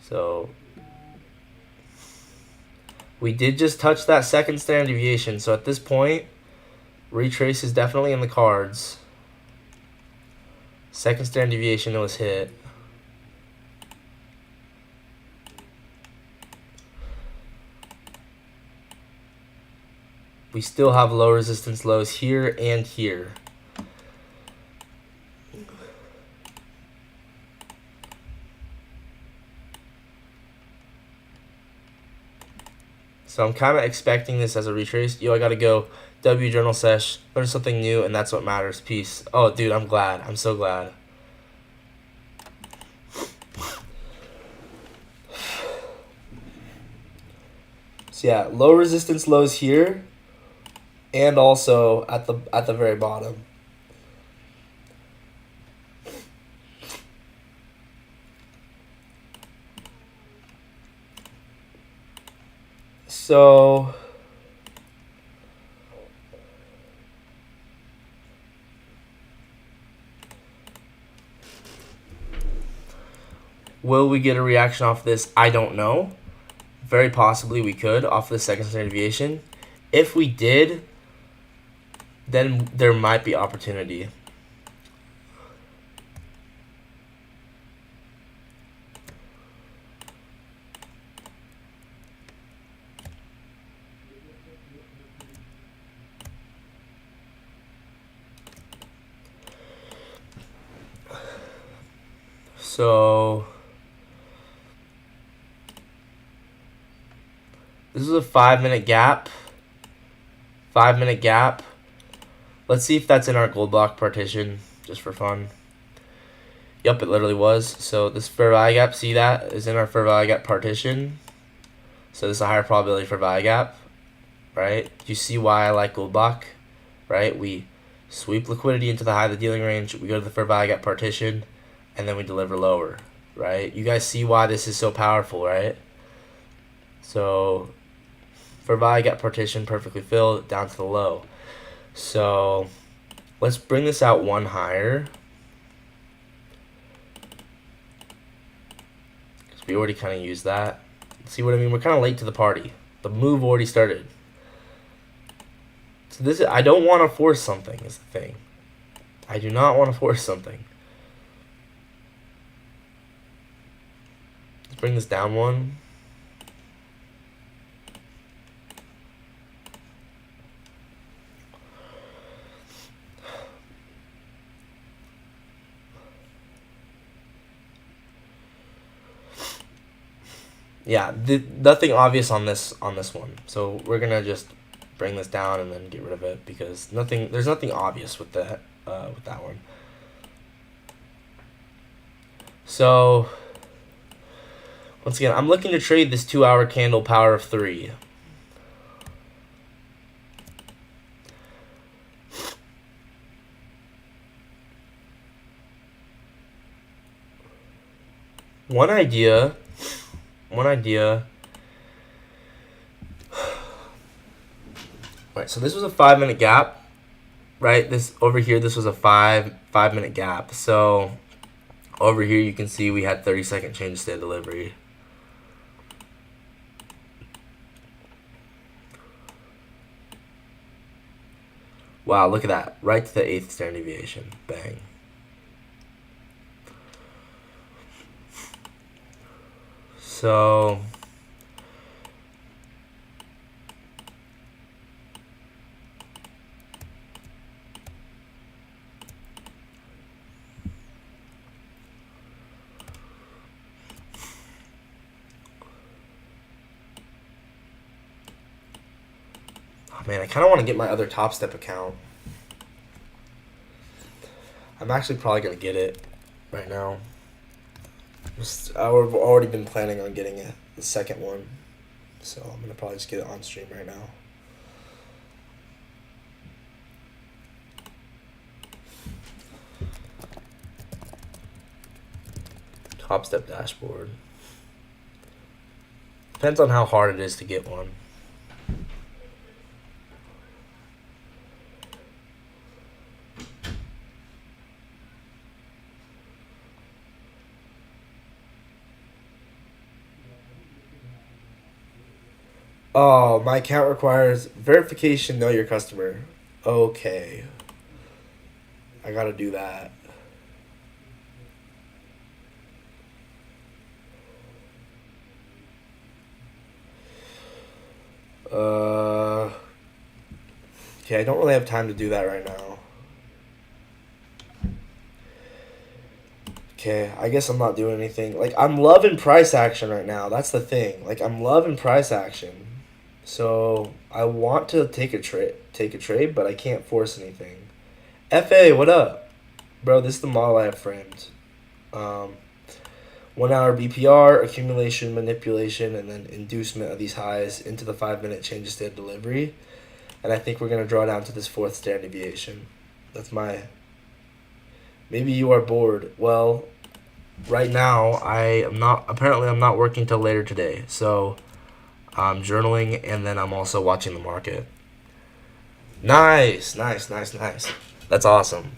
So we did just touch that second standard deviation. So at this point, retrace is definitely in the cards. Second standard deviation was hit. We still have low resistance lows here and here. So I'm kind of expecting this as a retrace. Yo, I gotta go. W journal sesh. Learn something new, and that's what matters. Peace. Oh, dude, I'm glad. I'm so glad. So yeah, low resistance lows here, and also at the very bottom. So will we get a reaction off this? I don't know. Very possibly we could off the second standard deviation. If we did, then there might be opportunity. So this is a 5-minute gap. 5-minute gap. Let's see if that's in our gold block partition, just for fun. Yep, it literally was. So this fair value gap, see that, is in our fair value gap partition. So this is a higher probability for value gap, right? Do you see why I like gold block, right? We sweep liquidity into the high of the dealing range, we go to the fair value gap partition, and then we deliver lower, right? You guys see why this is so powerful, right? So fair value gap partition perfectly filled down to the low. So let's bring this out one higher. Because we already kind of used that. See what I mean? We're kind of late to the party. The move already started. So this is, I don't want to force something is the thing. I do not want to force something. Let's bring this down one. Yeah, nothing obvious on this one. So we're gonna just bring this down and then get rid of it because there's nothing obvious with that one. So once again, I'm looking to trade this 2-hour candle power of 3. One idea. Right, so this was a 5-minute gap, right? This over here, this was a 5-minute gap. So over here, you can see we had 30-second change state delivery. Wow, look at that. Right to the 8th standard deviation. Bang. So oh man, I kind of want to get my other Top Step account. I'm actually probably going to get it right now. I've already been planning on getting it, the second one. So I'm going to probably just get it on stream right now. Top Step dashboard. Depends on how hard it is to get one. Oh, my account requires verification, know your customer. Okay. I gotta do that. Okay, I don't really have time to do that right now. Okay, I guess I'm not doing anything. Like, I'm loving price action right now. That's the thing. Like, I'm loving price action. So, I want to take a trade, but I can't force anything. FA, what up? Bro, this is the model I have framed. 1 hour BPR, accumulation, manipulation, and then inducement of these highs into the 5-minute change of state delivery. And I think we're going to draw down to this 4th standard deviation. That's my... Maybe you are bored. Well, right now, I'm not working till later today. So, I'm journaling, and then I'm also watching the market. Nice. That's awesome.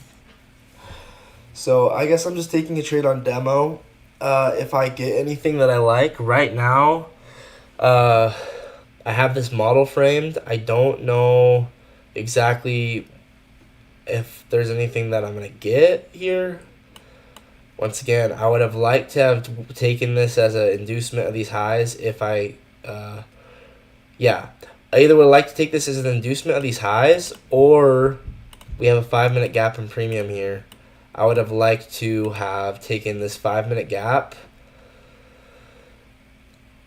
So, I guess I'm just taking a trade on demo. If I get anything that I like right now, I have this model framed. I don't know exactly if there's anything that I'm going to get here. Once again, I would have liked to have taken this as an inducement of these highs if I either would like to take this as an inducement of these highs, or we have a 5-minute gap in premium here. I would have liked to have taken this 5-minute gap,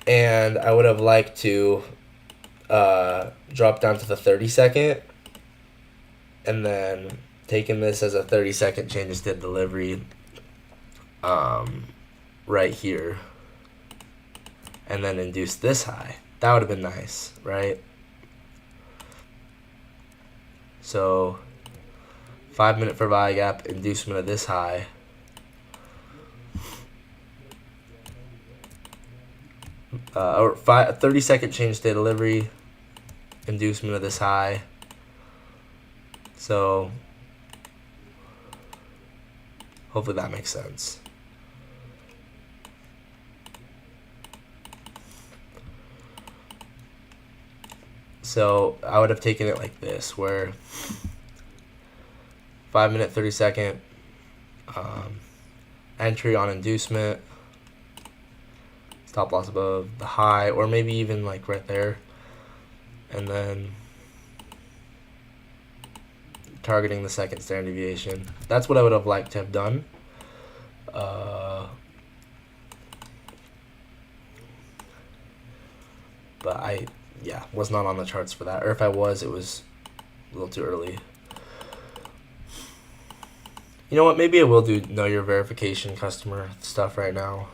and I would have liked to drop down to the 30-second, and then taken this as a 30-second change of state delivery right here, and then induce this high. That would have been nice, right? So 5-minute for value gap, inducement of this high. Or 30-second change state delivery, inducement of this high. So hopefully that makes sense. So I would have taken it like this, where 5-minute, 30-second entry on inducement, stop loss above the high, or maybe even like right there, and then targeting the second standard deviation. That's what I would have liked to have done. But I was not on the charts for that, or if I was, it was a little too early. You know what, maybe I will do know your verification customer stuff right now.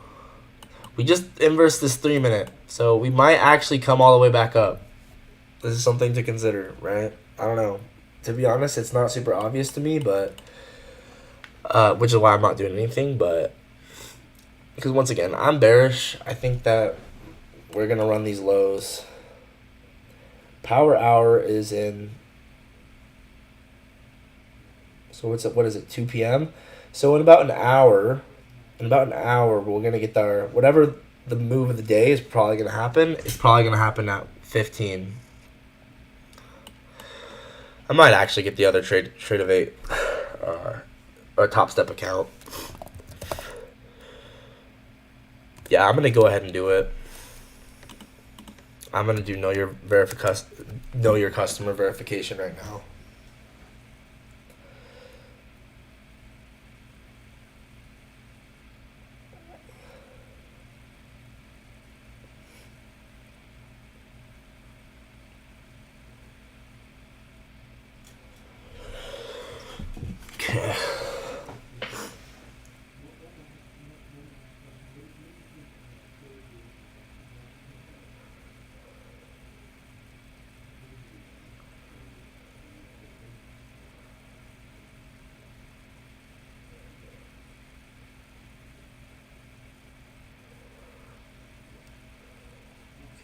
We just inversed this 3-minute, so we might actually come all the way back up. This is something to consider, right? I don't know. To be honest, it's not super obvious to me, but which is why I'm not doing anything. But because once again, I'm bearish. I think that we're gonna run these lows. Power hour is in. So what is it? 2 p.m. So in about an hour, we're gonna get our whatever the move of the day is probably gonna happen. It's probably gonna happen at 15. I might actually get the other trade of 8 or Top Step account. Yeah, I'm gonna go ahead and do it. I'm gonna do know your customer verification right now. Okay.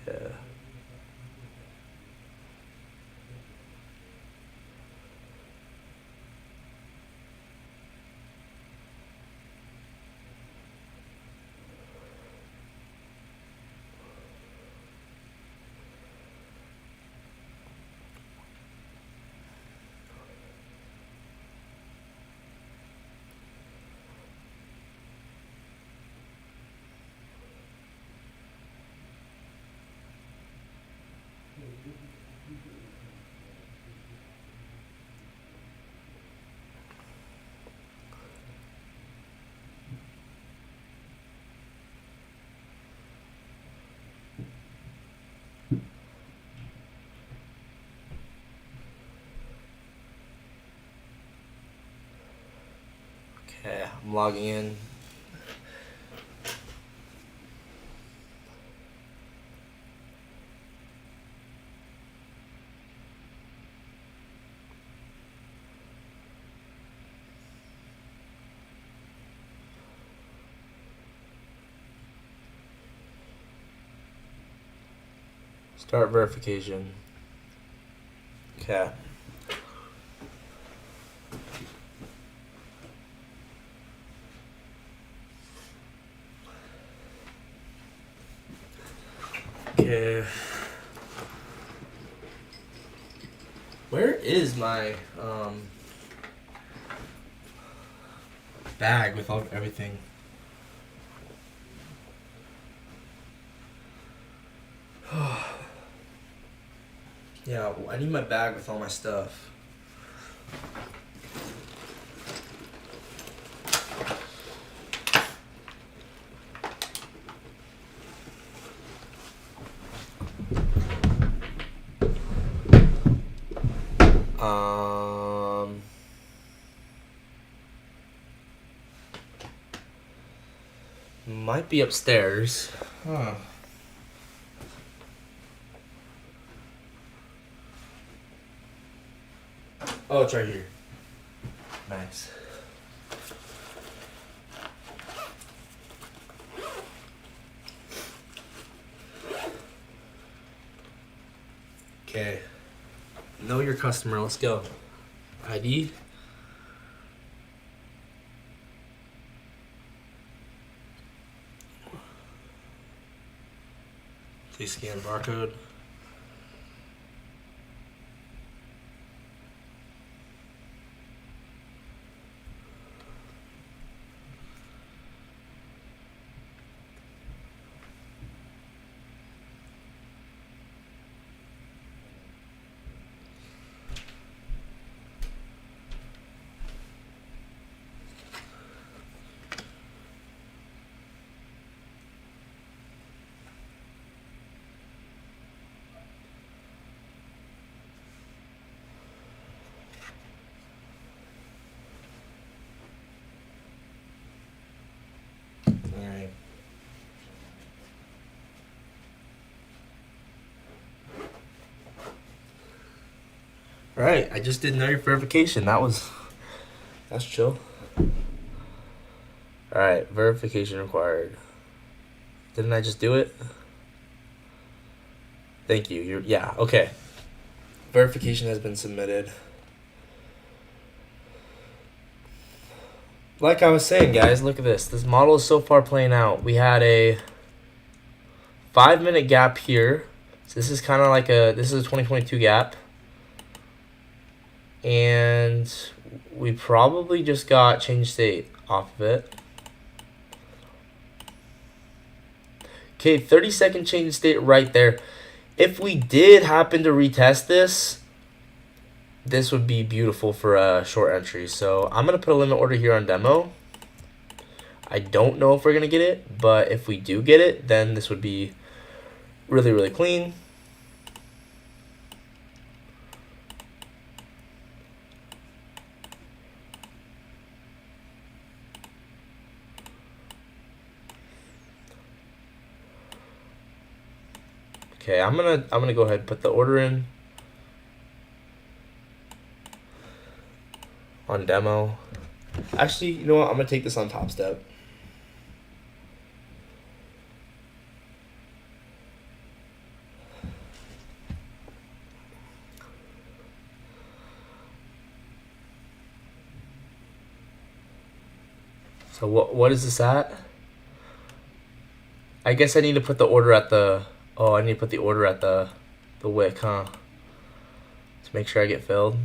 Okay. Okay, I'm logging in. Start verification. Okay. Okay. Where is my bag with everything? Yeah, I need my bag with all my stuff. Um, might be upstairs. Huh. Oh, it's right here. Nice. Okay. Know your customer. Let's go. ID. Please scan barcode. Alright. Alright, I just did know your verification. That's chill. Alright, verification required. Didn't I just do it? Thank you. Yeah, okay. Verification has been submitted. Like I was saying, guys, look at this. This model is so far playing out. We had a 5-minute gap here. So this is kind of like this is a 2022 gap. And we probably just got change state off of it. Okay, 30-second change state right there. If we did happen to retest this, this would be beautiful for a short entry. So I'm going to put a limit order here on demo. I don't know if we're going to get it, but if we do get it, then this would be really, really clean. Okay, I'm gonna go ahead and put the order in on demo. Actually, you know what? I'm gonna take this on Top Step. So what is this at? I guess I need to put the order at the. Oh, I need to put the order at the wick, huh? To make sure I get filled.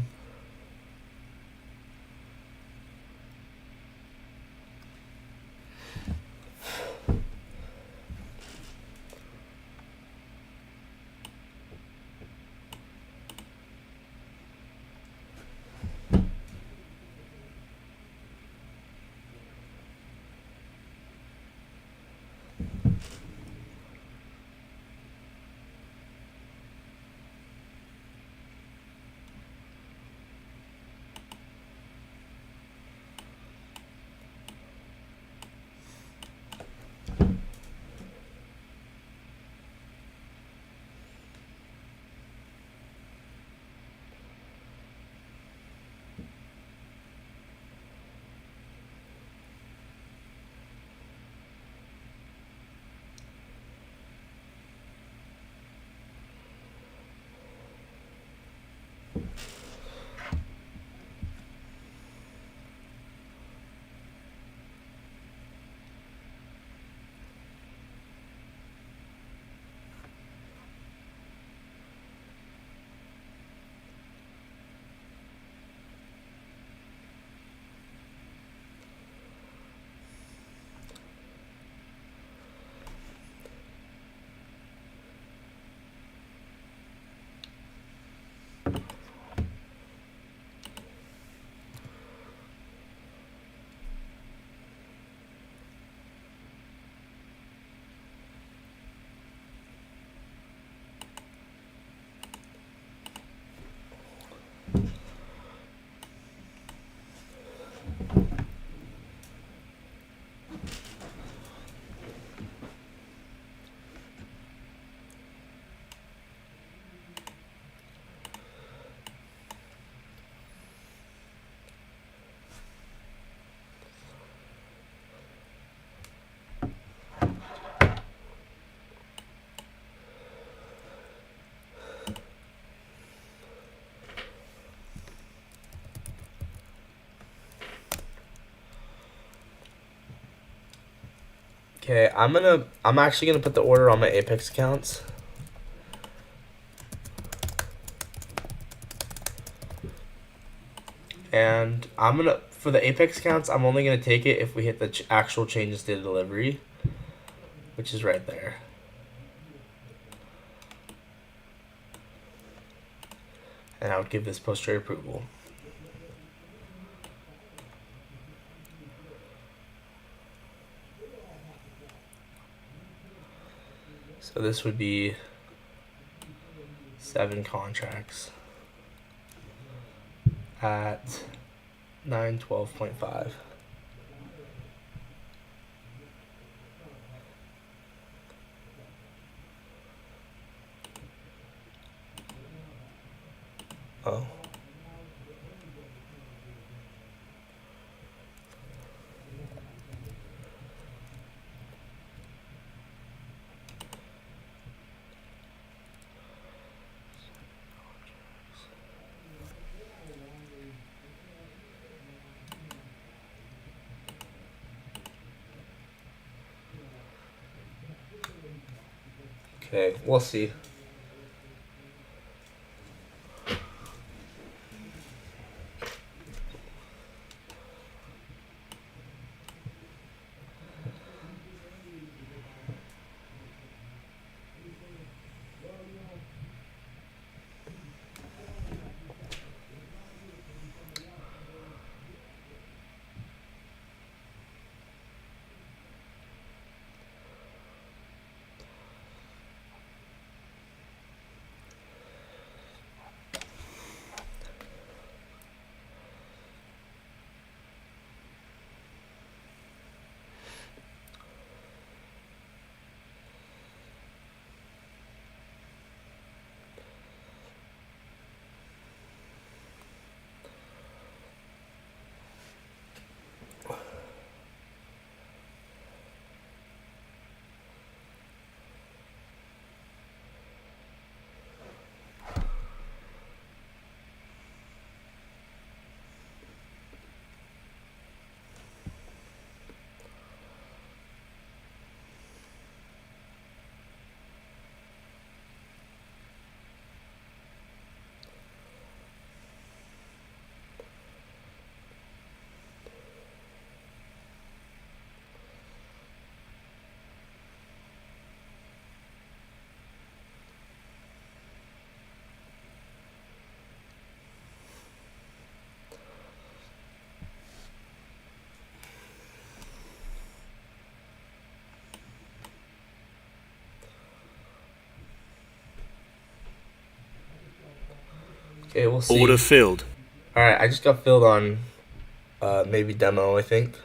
Okay, I'm actually gonna put the order on my Apex accounts. And for the Apex accounts, I'm only gonna take it if we hit the actual changes to delivery, which is right there. And I would give this post trade approval. So this would be 7 contracts at 912.5. Oh. Okay, we'll see. Okay, we'll see. Order filled. Alright, I just got filled on maybe demo, I think.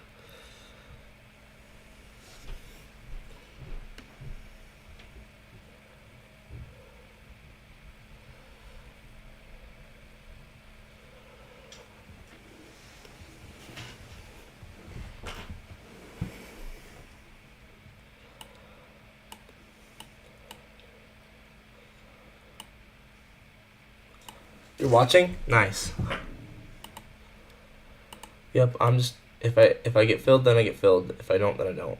You're watching? Nice. Yep, I'm just if I get filled, then I get filled. If I don't, then I don't.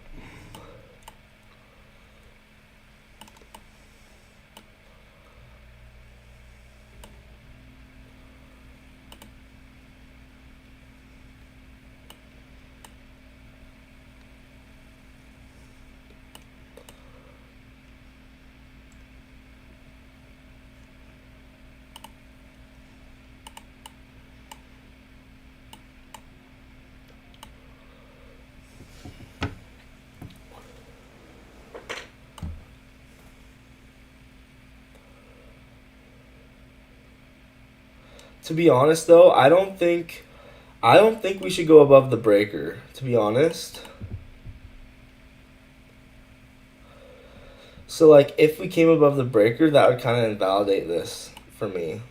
To be honest though, I don't think we should go above the breaker, to be honest. So like if we came above the breaker, that would kind of invalidate this for me.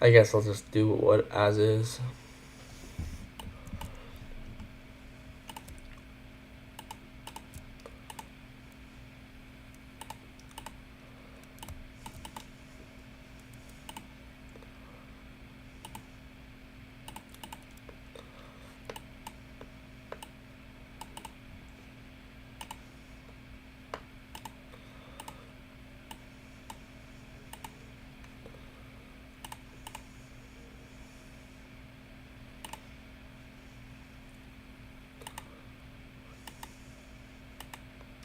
I guess I'll just do what as is.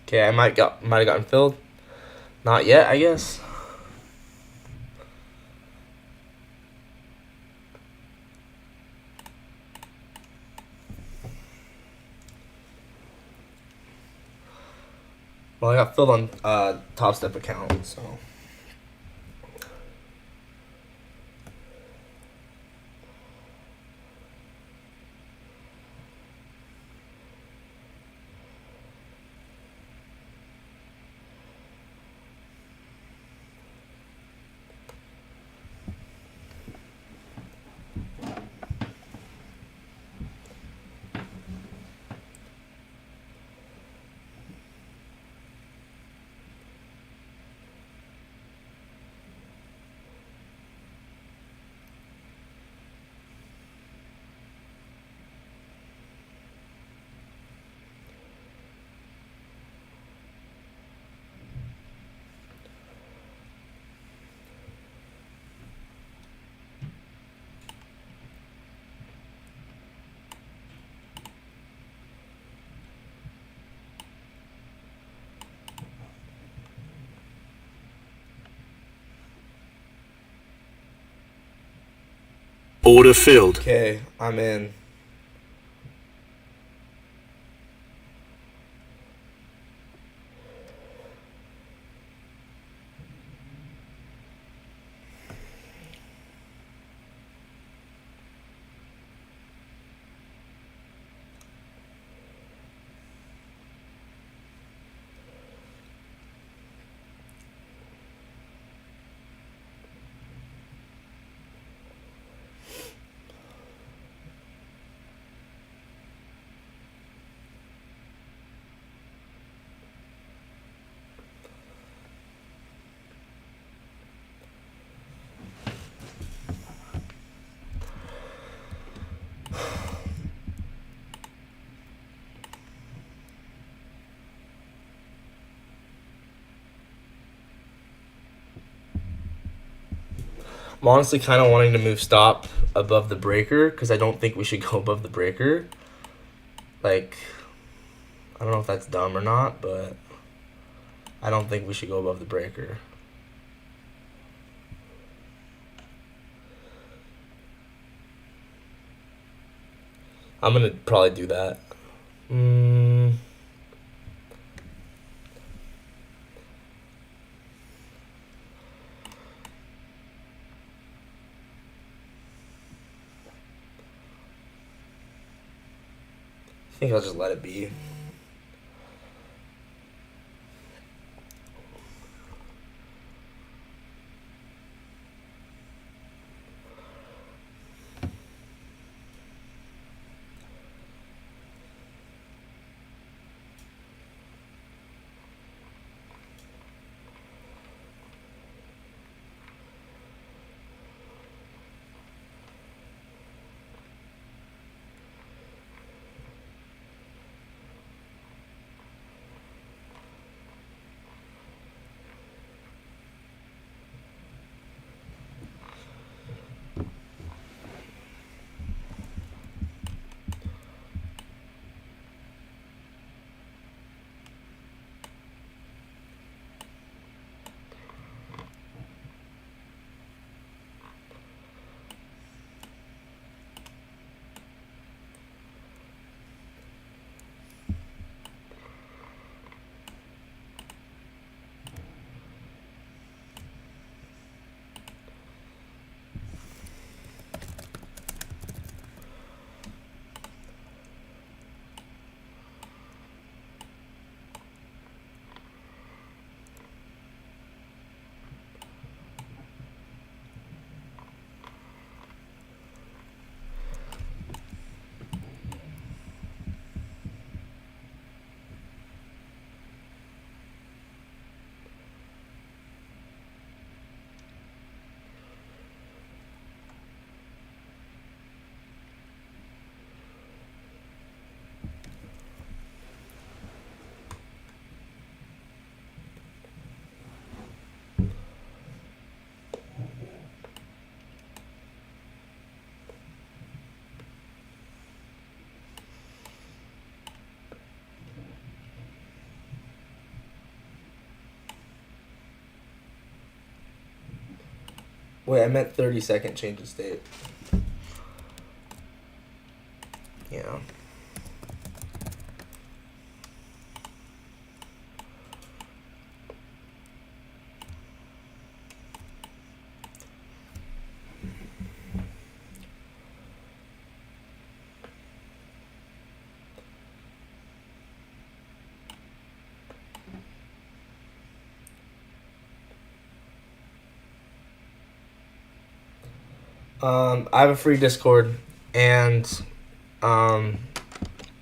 Okay, I might have gotten filled. Not yet, I guess. Well, I got filled on Top Step account, so. Order filled. Okay, I'm in. I'm honestly kind of wanting to move stop above the breaker because I don't think we should go above the breaker. Like, I don't know if that's dumb or not, but I don't think we should go above the breaker. I'm going to probably do that. I think I'll just let it be. Wait, I meant 30-second change of state. Yeah. I have a free Discord, and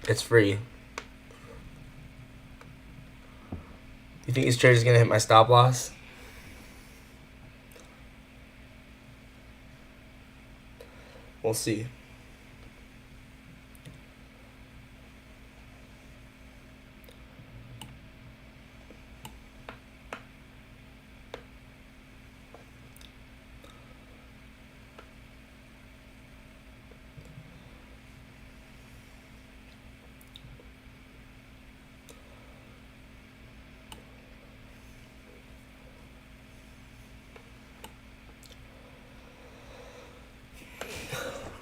it's free. You think this trade is gonna hit my stop loss? We'll see.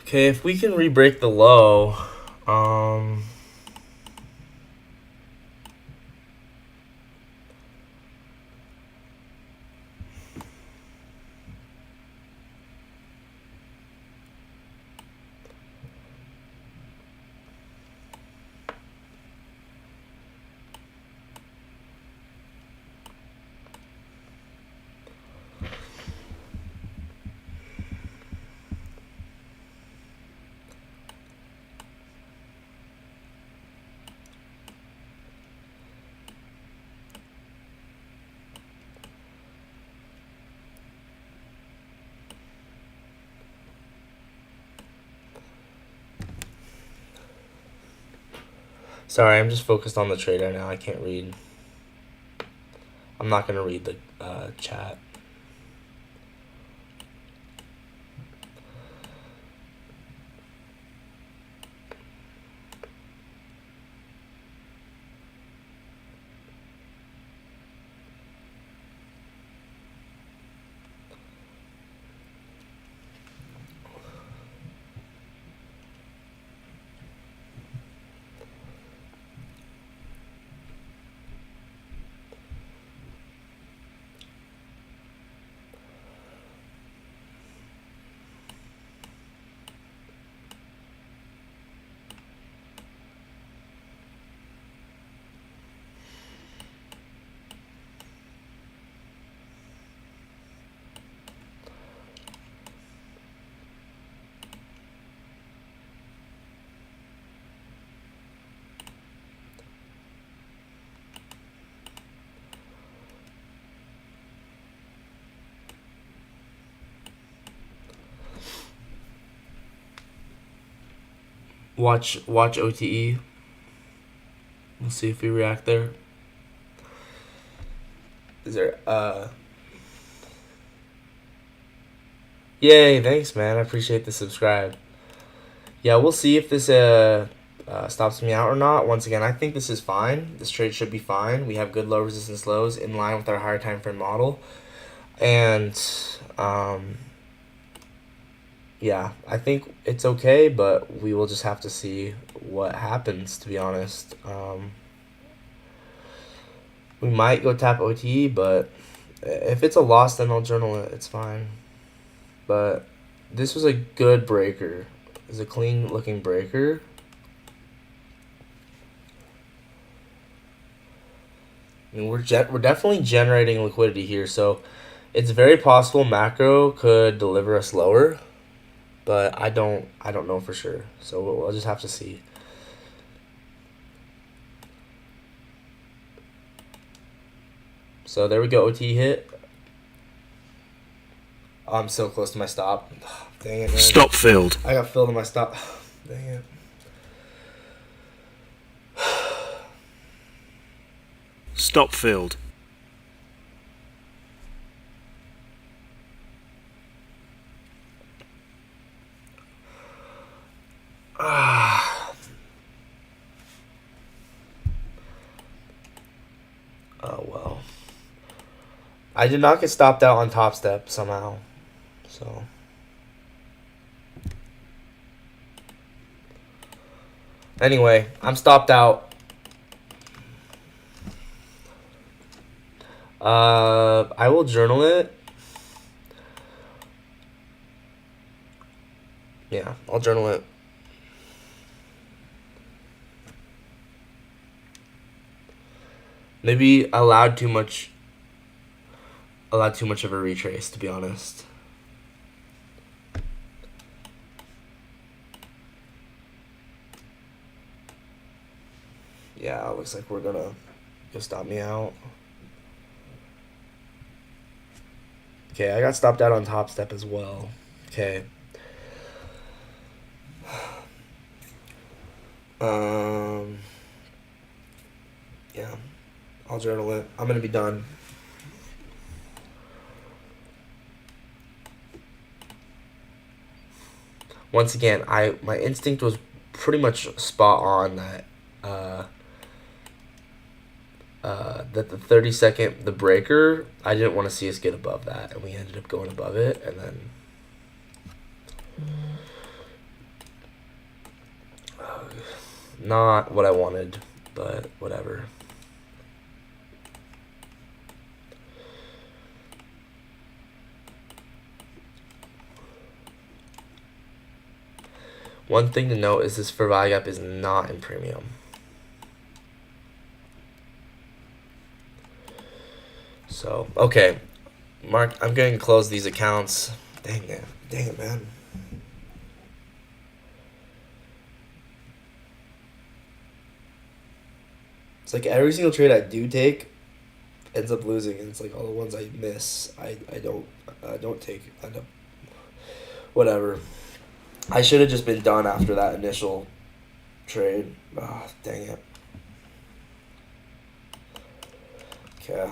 Okay, if we can re-break the low, sorry, I'm just focused on the trade right now. I can't read. I'm not gonna read the chat. Watch OTE. We'll see if we react there. Is there Yay, thanks man. I appreciate the subscribe. Yeah, we'll see if this stops me out or not. Once again, I think this is fine. This trade should be fine. We have good low resistance lows in line with our higher time frame model. And yeah, I think it's okay, but we will just have to see what happens, to be honest. We might go tap OTE, but if it's a loss, then I'll journal it. It's fine. But this was a good breaker. It's a clean looking breaker. I mean, we're definitely generating liquidity here, so it's very possible macro could deliver us lower, but I don't know for sure. So we'll just have to see. So there we go, OT hit. Oh, I'm so close to my stop. Dang it, man. Stop filled. I got filled in my stop. Dang it. Stop filled. Oh well. I did not get stopped out on Top Step somehow. So anyway, I'm stopped out. I will journal it. Yeah, I'll journal it. Maybe allowed too much of a retrace, to be honest. Yeah, it looks like we're gonna go stop me out. Okay, I got stopped out on top step as well. Okay. Yeah, I'll journal it. I'm gonna be done. Once again, my instinct was pretty much spot on that that the 30-second the breaker, I didn't want to see us get above that, and we ended up going above it, and then not what I wanted, but whatever. One thing to note is this fair value gap is not in premium. So, okay. Mark, I'm going to close these accounts. Dang it, man. It's like every single trade I do take ends up losing, and it's like all the ones I miss, I don't take, end up, whatever. I should have just been done after that initial trade. Ah, dang it. Okay.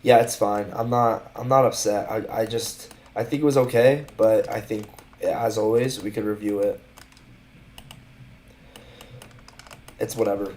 Yeah, it's fine. I'm not upset. I think it was okay, but I think as always we could review it. It's whatever.